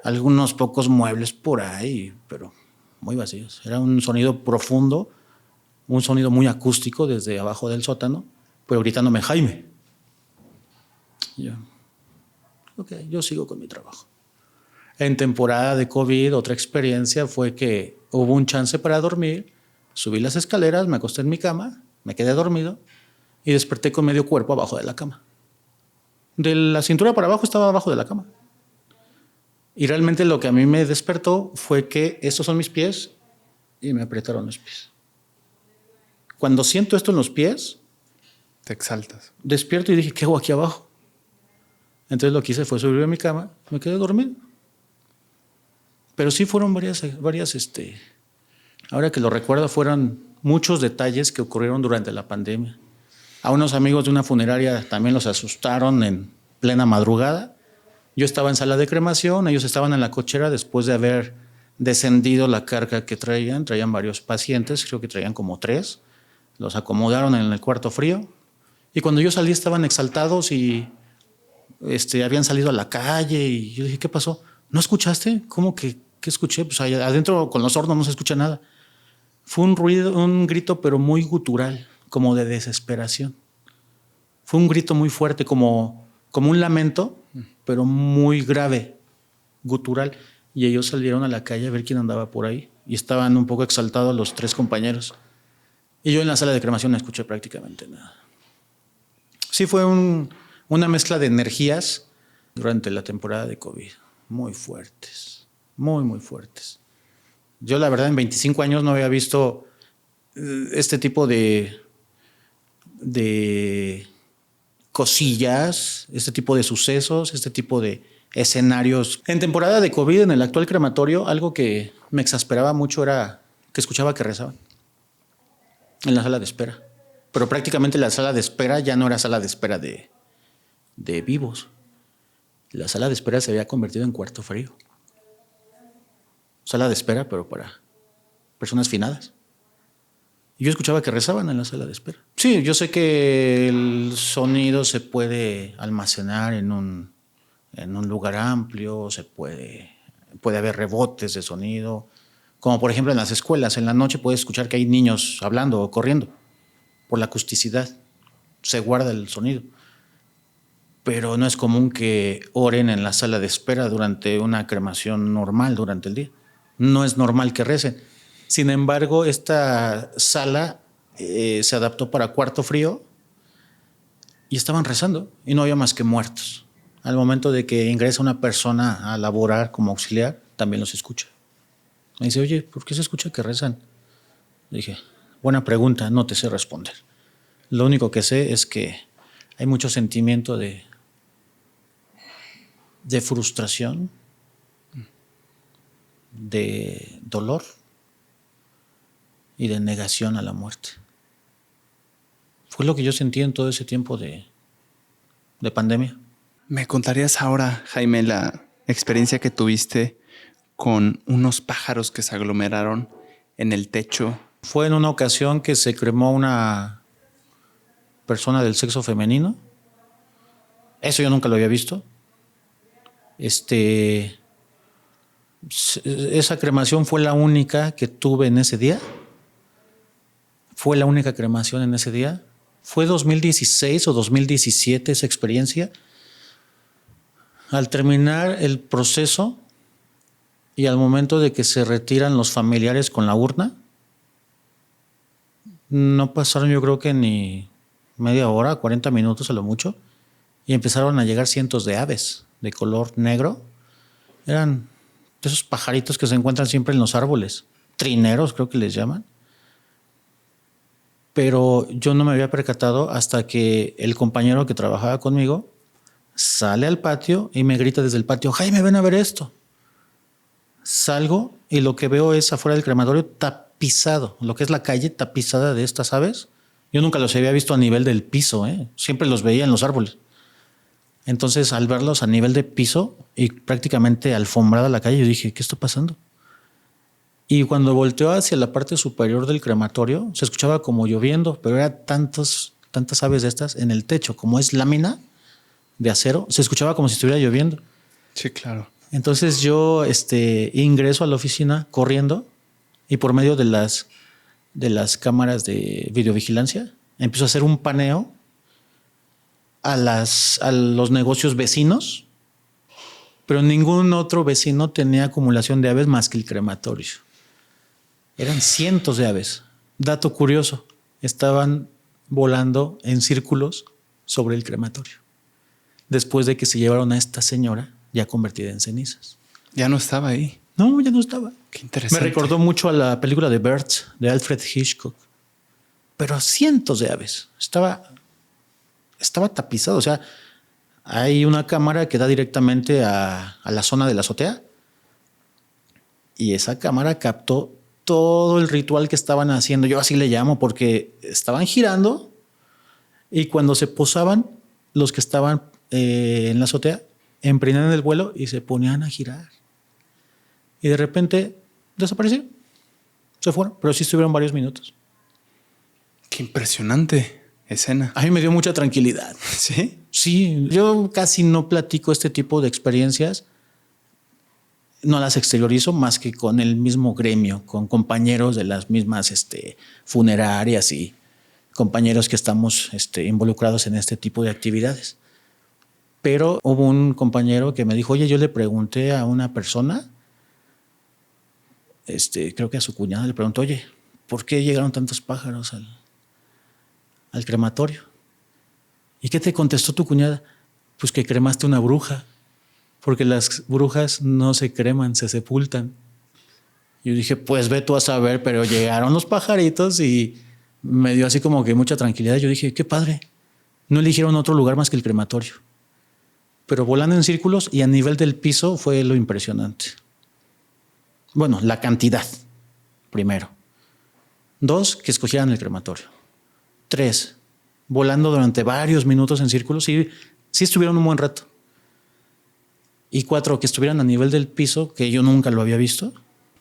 Algunos pocos muebles por ahí, pero muy vacíos. Era un sonido profundo, un sonido muy acústico desde abajo del sótano, pero gritándome, Jaime. Y yo sigo con mi trabajo. En temporada de COVID, otra experiencia fue que hubo un chance para dormir, subí las escaleras, me acosté en mi cama, me quedé dormido y desperté con medio cuerpo abajo de la cama. De la cintura para abajo estaba abajo de la cama. Y realmente lo que a mí me despertó fue que estos son mis pies y me apretaron los pies. Cuando siento esto en los pies, te exaltas. Despierto y dije, ¿qué hago aquí abajo? Entonces lo que hice fue subirme a mi cama, me quedé dormido. Pero sí fueron varias, ahora que lo recuerdo, fueron muchos detalles que ocurrieron durante la pandemia. A unos amigos de una funeraria también los asustaron en plena madrugada. Yo estaba en sala de cremación, ellos estaban en la cochera después de haber descendido la carga que traían varios pacientes, creo que traían como 3, los acomodaron en el cuarto frío y cuando yo salí estaban exaltados y habían salido a la calle y yo dije, ¿qué pasó? ¿No escuchaste? ¿Cómo que qué escuché? Pues allá adentro con los hornos no se escucha nada. Fue un ruido, un grito pero muy gutural, como de desesperación. Fue un grito muy fuerte, como un lamento, pero muy grave, gutural. Y ellos salieron a la calle a ver quién andaba por ahí. Y estaban un poco exaltados los 3 compañeros. Y yo en la sala de cremación no escuché prácticamente nada. Sí fue una mezcla de energías durante la temporada de COVID. Muy fuertes, muy, muy fuertes. Yo la verdad en 25 años no había visto este tipo de cosillas, este tipo de sucesos, este tipo de escenarios. En temporada de COVID, en el actual crematorio, algo que me exasperaba mucho era que escuchaba que rezaban en la sala de espera. Pero prácticamente la sala de espera ya no era sala de espera de vivos. La sala de espera se había convertido en cuarto frío. Sala de espera, pero para personas finadas. Y yo escuchaba que rezaban en la sala de espera. Sí, yo sé que el sonido se puede almacenar en un lugar amplio, puede haber rebotes de sonido, como por ejemplo en las escuelas. En la noche puedes escuchar que hay niños hablando o corriendo por la acusticidad. Se guarda el sonido. Pero no es común que oren en la sala de espera durante una cremación normal durante el día. No es normal que recen. Sin embargo, esta sala se adaptó para cuarto frío y estaban rezando y no había más que muertos. Al momento de que ingresa una persona a laborar como auxiliar, también los escucha. Me dice, oye, ¿por qué se escucha que rezan? Le dije, buena pregunta, no te sé responder. Lo único que sé es que hay mucho sentimiento de frustración, de dolor y de negación a la muerte. Fue lo que yo sentí en todo ese tiempo de pandemia. ¿Me contarías ahora, Jaime, la experiencia que tuviste con unos pájaros que se aglomeraron en el techo? Fue en una ocasión que se cremó una persona del sexo femenino. Eso yo nunca lo había visto. Esa cremación fue la única que tuve en ese día. Fue la única cremación en ese día. Fue 2016 o 2017 esa experiencia. Al terminar el proceso y al momento de que se retiran los familiares con la urna, no pasaron yo creo que ni media hora, 40 minutos a lo mucho, y empezaron a llegar cientos de aves de color negro. Eran de esos pajaritos que se encuentran siempre en los árboles, trineros creo que les llaman. Pero yo no me había percatado hasta que el compañero que trabajaba conmigo sale al patio y me grita desde el patio, Jaime, ven a ver esto. Salgo y lo que veo es afuera del crematorio tapizado, lo que es la calle tapizada de estas aves. Yo nunca los había visto a nivel del piso, siempre los veía en los árboles. Entonces, al verlos a nivel de piso y prácticamente alfombrada la calle, yo dije, ¿qué está pasando? Y cuando volteó hacia la parte superior del crematorio, se escuchaba como lloviendo, pero era tantas aves de estas en el techo, como es lámina de acero, se escuchaba como si estuviera lloviendo. Sí, claro. Entonces yo ingreso a la oficina corriendo y por medio de las cámaras de videovigilancia empiezo a hacer un paneo a los negocios vecinos, pero ningún otro vecino tenía acumulación de aves más que el crematorio. Eran cientos de aves. Dato curioso, estaban volando en círculos sobre el crematorio después de que se llevaron a esta señora ya convertida en cenizas. Ya no estaba ahí. No, ya no estaba. Qué interesante. Me recordó mucho a la película de Birds de Alfred Hitchcock, pero cientos de aves. Estaba tapizado. O sea, hay una cámara que da directamente a la zona de la azotea y esa cámara captó todo el ritual que estaban haciendo. Yo así le llamo porque estaban girando y cuando se posaban, los que estaban en la azotea emprendían el vuelo y se ponían a girar. Y de repente desaparecieron. Se fueron, pero sí estuvieron varios minutos. Qué impresionante escena. A mí me dio mucha tranquilidad. ¿Sí? Sí, yo casi no platico este tipo de experiencias. No las exteriorizo más que con el mismo gremio, con compañeros de las mismas funerarias y compañeros que estamos involucrados en este tipo de actividades. Pero hubo un compañero que me dijo, oye, yo le pregunté a una persona, creo que a su cuñada le preguntó, oye, ¿por qué llegaron tantos pájaros al crematorio? ¿Y qué te contestó tu cuñada? Pues que cremaste una bruja, porque las brujas no se creman, se sepultan. Yo dije, pues ve tú a saber, pero llegaron los pajaritos y me dio así como que mucha tranquilidad. Yo dije, qué padre. No eligieron otro lugar más que el crematorio. Pero volando en círculos y a nivel del piso fue lo impresionante. Bueno, la cantidad, primero. 2, que escogieran el crematorio. 3, volando durante varios minutos en círculos. Sí estuvieron un buen rato. Y 4, que estuvieran a nivel del piso, que yo nunca lo había visto.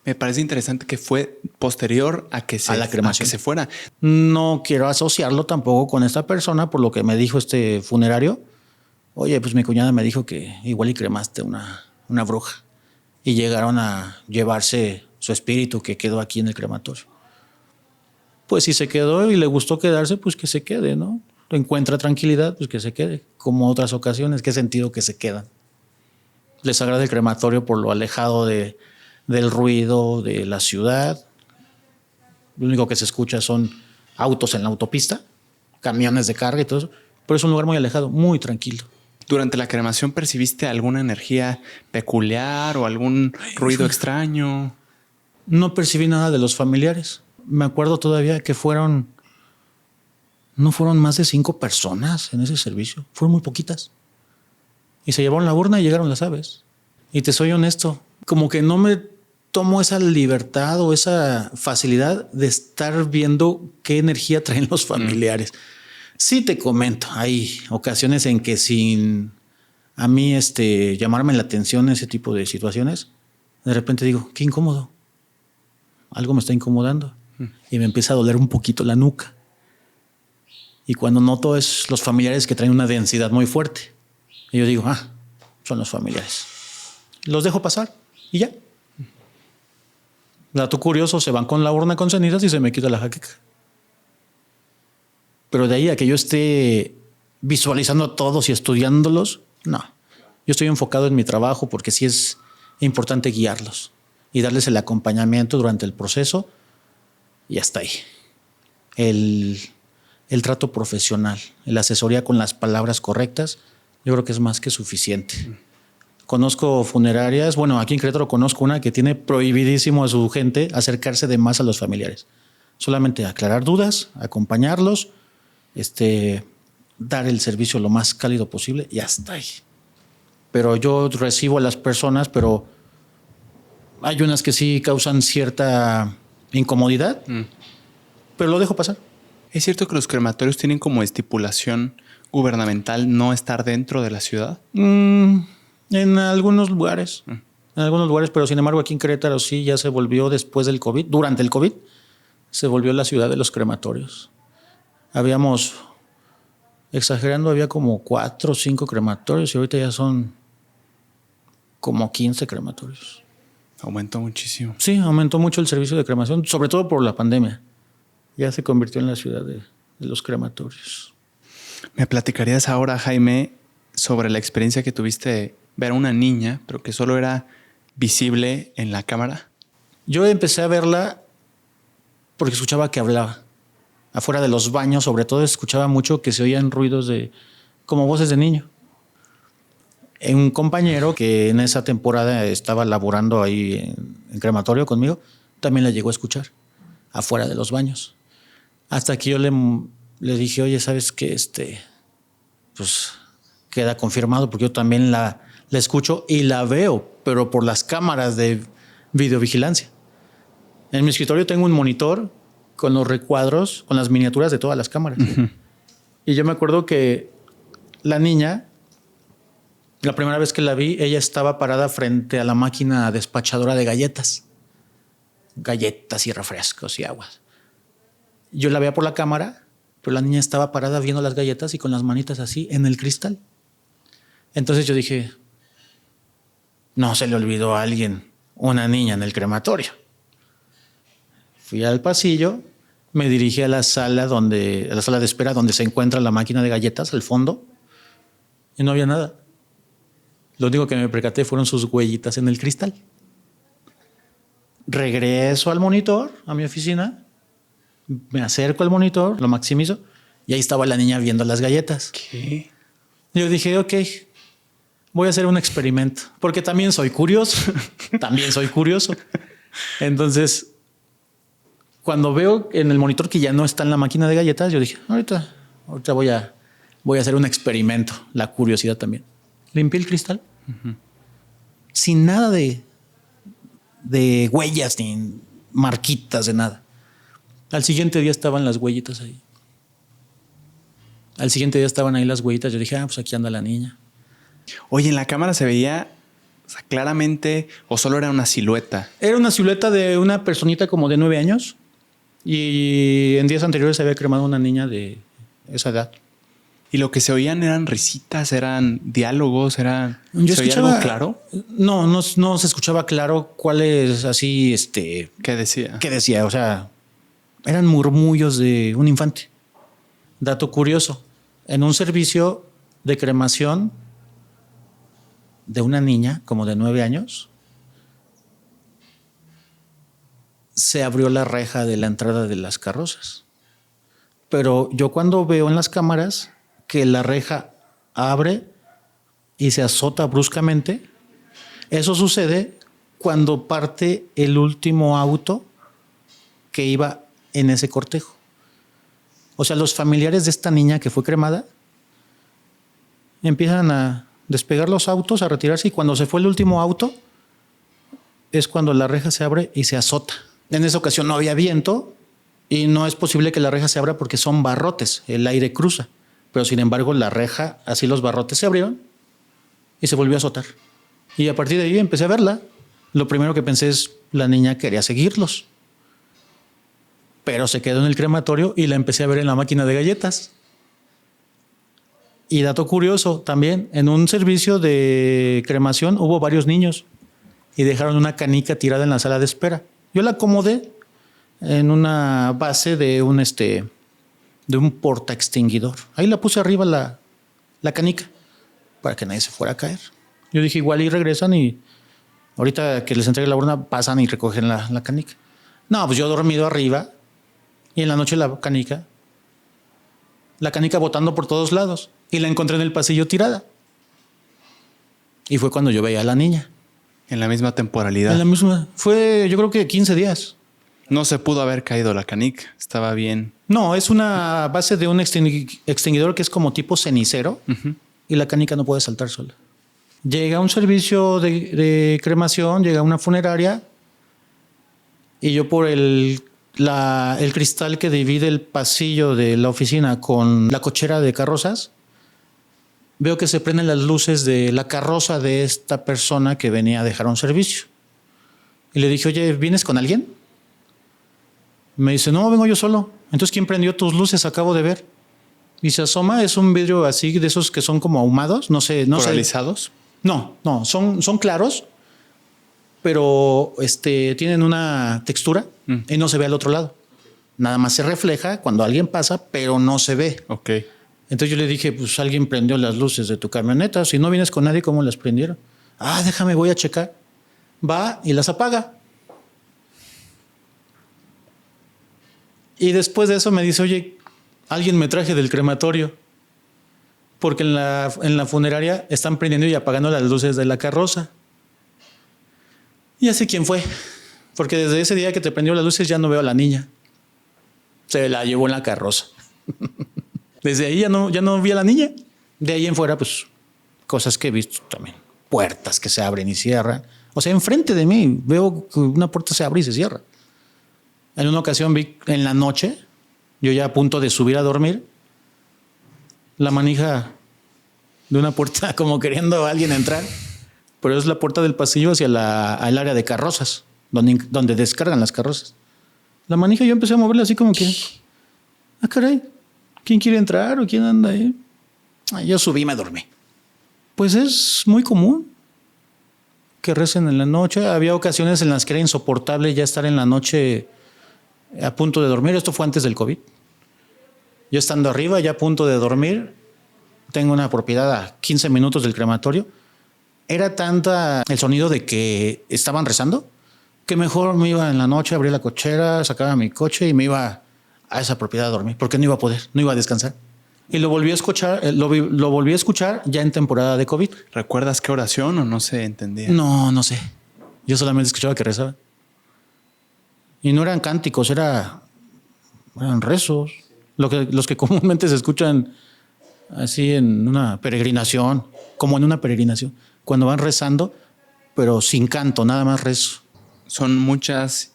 Me parece interesante que fue posterior a que A la cremación. a que se fuera. No quiero asociarlo tampoco con esta persona por lo que me dijo este funerario. Oye, pues mi cuñada me dijo que igual y cremaste una bruja. Y llegaron a llevarse su espíritu que quedó aquí en el crematorio. Pues si se quedó y le gustó quedarse, pues que se quede, ¿no? Encuentra tranquilidad, pues que se quede. Como otras ocasiones, ¿qué sentido que se quedan? Les agrada el crematorio por lo alejado del ruido de la ciudad. Lo único que se escucha son autos en la autopista, camiones de carga y todo eso. Pero es un lugar muy alejado, muy tranquilo. ¿Durante la cremación percibiste alguna energía peculiar o algún ruido extraño? No percibí nada de los familiares. Me acuerdo todavía que no fueron más de 5 personas en ese servicio. Fueron muy poquitas. Y se llevaron la urna y llegaron las aves. Y te soy honesto, como que no me tomo esa libertad o esa facilidad de estar viendo qué energía traen los familiares. Sí te comento, hay ocasiones en que sin a mí llamarme la atención ese tipo de situaciones, de repente digo, qué incómodo. Algo me está incomodando. Y me empieza a doler un poquito la nuca. Y cuando noto es los familiares que traen una densidad muy fuerte. Y yo digo, son los familiares. Los dejo pasar y ya. Dato curioso, se van con la urna con cenizas y se me quita la jaqueca. Pero de ahí a que yo esté visualizando a todos y estudiándolos, no. Yo estoy enfocado en mi trabajo porque sí es importante guiarlos y darles el acompañamiento durante el proceso y hasta ahí. El trato profesional, la asesoría con las palabras correctas, yo creo que es más que suficiente. Conozco funerarias, bueno, aquí en Querétaro conozco una que tiene prohibidísimo a su gente acercarse de más a los familiares. Solamente aclarar dudas, acompañarlos, dar el servicio lo más cálido posible y hasta ahí. Pero yo recibo a las personas, pero hay unas que sí causan cierta incomodidad, pero lo dejo pasar. ¿Es cierto que los crematorios tienen como estipulación gubernamental no estar dentro de la ciudad? En algunos lugares. En algunos lugares, pero sin embargo aquí en Querétaro sí ya se volvió después del COVID, durante el COVID, se volvió la ciudad de los crematorios. Habíamos, exagerando, había como 4 o 5 crematorios y ahorita ya son como 15 crematorios. Aumentó muchísimo. Sí, aumentó mucho el servicio de cremación, sobre todo por la pandemia. Ya se convirtió en la ciudad de los crematorios. ¿Me platicarías ahora, Jaime, sobre la experiencia que tuviste de ver a una niña, pero que solo era visible en la cámara? Yo empecé a verla porque escuchaba que hablaba. Afuera de los baños, sobre todo, escuchaba mucho que se oían ruidos como voces de niño. Un compañero que en esa temporada estaba laborando ahí en crematorio conmigo, también la llegó a escuchar afuera de los baños. Hasta que yo le dije, oye, ¿sabes qué? Pues queda confirmado porque yo también la escucho y la veo, pero por las cámaras de videovigilancia. En mi escritorio tengo un monitor con los recuadros, con las miniaturas de todas las cámaras. Uh-huh. Y yo me acuerdo que la niña, la primera vez que la vi, ella estaba parada frente a la máquina despachadora de galletas y refrescos y aguas. Yo la veía por la cámara, pero la niña estaba parada viendo las galletas y con las manitas así en el cristal. Entonces yo dije, no se le olvidó a alguien una niña en el crematorio. Fui al pasillo, me dirigí a la sala de espera donde se encuentra la máquina de galletas al fondo y no había nada. Lo único que me percaté fueron sus huellitas en el cristal. Regreso al monitor, a mi oficina, me acerco al monitor, lo maximizo y ahí estaba la niña viendo las galletas. ¿Qué? Yo dije, ok, voy a hacer un experimento porque también soy curioso. Entonces, cuando veo en el monitor que ya no está en la máquina de galletas, yo dije, ahorita voy a voy a hacer un experimento, la curiosidad también. Limpié el cristal sin nada de huellas ni marquitas de nada. Al siguiente día estaban las huellitas ahí. Al siguiente día estaban ahí las huellitas. Yo dije, pues aquí anda la niña. Oye, en la cámara se veía, o sea, claramente, o solo era una silueta. Era una silueta de una personita como de 9 años. Y en días anteriores se había cremado una niña de esa edad. Y lo que se oían eran risitas, eran diálogos, eran... Yo ¿Se oía escuchaba, algo claro? No se escuchaba claro cuál es así, ¿Qué decía? ¿qué decía? O sea, eran murmullos de un infante. Dato curioso, en un servicio de cremación de una niña como de 9 años, se abrió la reja de la entrada de las carrozas. Pero yo cuando veo en las cámaras que la reja abre y se azota bruscamente, eso sucede cuando parte el último auto que iba en ese cortejo. O sea, los familiares de esta niña que fue cremada empiezan a despegar los autos, a retirarse, y cuando se fue el último auto es cuando la reja se abre y se azota. En esa ocasión no había viento y no es posible que la reja se abra porque son barrotes, el aire cruza. Pero sin embargo la reja, así los barrotes se abrieron y se volvió a azotar. Y a partir de ahí empecé a verla. Lo primero que pensé es, la niña quería seguirlos. Pero se quedó en el crematorio y la empecé a ver en la máquina de galletas. Y dato curioso, también en un servicio de cremación hubo varios niños y dejaron una canica tirada en la sala de espera. Yo la acomodé en una base de un porta extinguidor. Ahí la puse arriba la canica para que nadie se fuera a caer. Yo dije, igual y regresan y ahorita que les entregue la urna pasan y recogen la canica. No, pues yo he dormido arriba y en la noche la canica botando por todos lados, y la encontré en el pasillo tirada. Y fue cuando yo veía a la niña. En la misma temporalidad. En la misma. Fue, yo creo que 15 días. No se pudo haber caído la canica. Estaba bien. No, es una base de un extinguidor que es como tipo cenicero, y la canica no puede saltar sola. Llega un servicio de cremación, llega una funeraria, y yo por el cristal que divide el pasillo de la oficina con la cochera de carrozas, veo que se prenden las luces de la carroza de esta persona que venía a dejar un servicio. Y le dije, oye, ¿vienes con alguien? Me dice, no, vengo yo solo. Entonces, ¿quién prendió tus luces? Acabo de ver. Y se asoma, es un vidrio así de esos que son como ahumados, no sé. ¿Polarizados? No, son claros, pero tienen una textura y no se ve al otro lado. Nada más se refleja cuando alguien pasa, pero no se ve. Ok. Entonces yo le dije, pues alguien prendió las luces de tu camioneta. Si no vienes con nadie, ¿cómo las prendieron? Déjame, voy a checar. Va y las apaga. Y después de eso me dice, oye, alguien me traje del crematorio. Porque en la funeraria están prendiendo y apagando las luces de la carroza. Y ya sé quién fue. Porque desde ese día que te prendió las luces ya no veo a la niña. Se la llevó en la carroza. Desde ahí ya no vi a la niña. De ahí en fuera, pues, cosas que he visto también. Puertas que se abren y cierran. O sea, enfrente de mí veo que una puerta se abre y se cierra. En una ocasión vi en la noche, yo ya a punto de subir a dormir, la manija de una puerta como queriendo a alguien entrar. Pero es la puerta del pasillo hacia el área de carrozas, donde descargan las carrozas. La manija yo empecé a moverla así como que, caray, ¿quién quiere entrar o quién anda ahí? Yo subí y me dormí. Pues es muy común que recen en la noche. Había ocasiones en las que era insoportable ya estar en la noche a punto de dormir. Esto fue antes del COVID. Yo estando arriba, ya a punto de dormir, tengo una propiedad a 15 minutos del crematorio. Era tanta el sonido de que estaban rezando que mejor me iba en la noche, abría la cochera, sacaba mi coche y me iba a esa propiedad a dormir, porque no iba a poder, no iba a descansar. Y lo volví a escuchar, lo volví a escuchar ya en temporada de COVID. ¿Recuerdas qué oración o no se entendía? No sé. Yo solamente escuchaba que rezaba. Y no eran cánticos, eran rezos. Los que comúnmente se escuchan así en una peregrinación, como en una peregrinación, cuando van rezando, pero sin canto, nada más rezo. Son muchas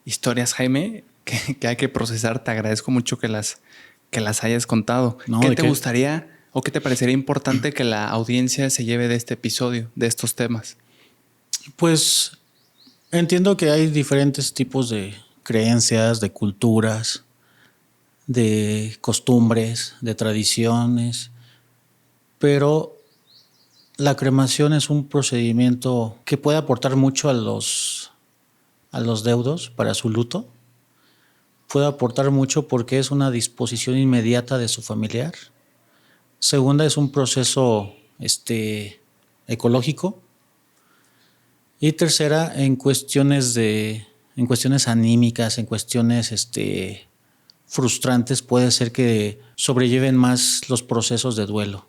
historias, Jaime, que hay que procesar. Te agradezco mucho que las hayas contado. No, ¿Qué ¿de te qué? gustaría o qué te parecería importante que la audiencia se lleve de este episodio, de estos temas? Pues entiendo que hay diferentes tipos de creencias, de culturas, de costumbres, de tradiciones, pero la cremación es un procedimiento que puede aportar mucho a los deudos para su luto. Puede aportar mucho porque es una disposición inmediata de su familiar. Segunda, es un proceso ecológico. Y tercera, en cuestiones anímicas, en cuestiones frustrantes, puede ser que sobrelleven más los procesos de duelo.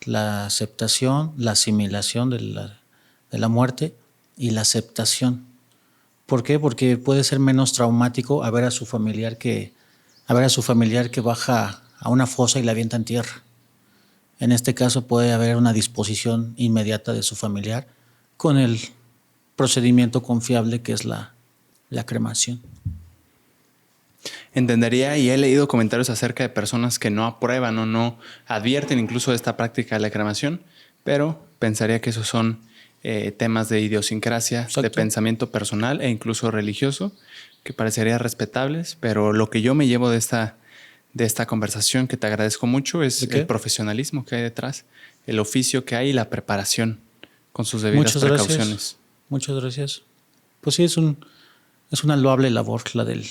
La aceptación, la asimilación de la muerte y la aceptación. ¿Por qué? Porque puede ser menos traumático a ver a su familiar que baja a una fosa y la avienta en tierra. En este caso puede haber una disposición inmediata de su familiar con el procedimiento confiable que es la cremación. Entendería, y he leído comentarios acerca de personas que no aprueban o no advierten incluso de esta práctica de la cremación, pero pensaría que esos son temas de idiosincrasia, Exacto. de pensamiento personal e incluso religioso, que parecerían respetables, pero lo que yo me llevo de esta conversación, que te agradezco mucho, es el profesionalismo que hay detrás, el oficio que hay y la preparación con sus debidas precauciones. Muchas gracias. Pues sí, es una loable labor la del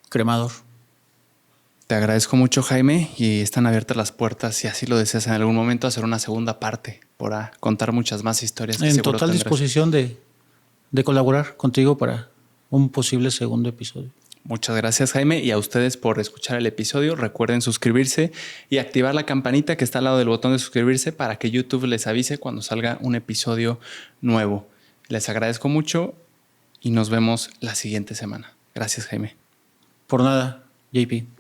cremador. Te agradezco mucho, Jaime, y están abiertas las puertas, si así lo deseas en algún momento, hacer una segunda parte para contar muchas más historias que En seguro total tendrás. Disposición de colaborar contigo para un posible segundo episodio. Muchas gracias, Jaime, y a ustedes por escuchar el episodio. Recuerden suscribirse y activar la campanita que está al lado del botón de suscribirse para que YouTube les avise cuando salga un episodio nuevo. Les agradezco mucho y nos vemos la siguiente semana. Gracias, Jaime. Por nada, JP.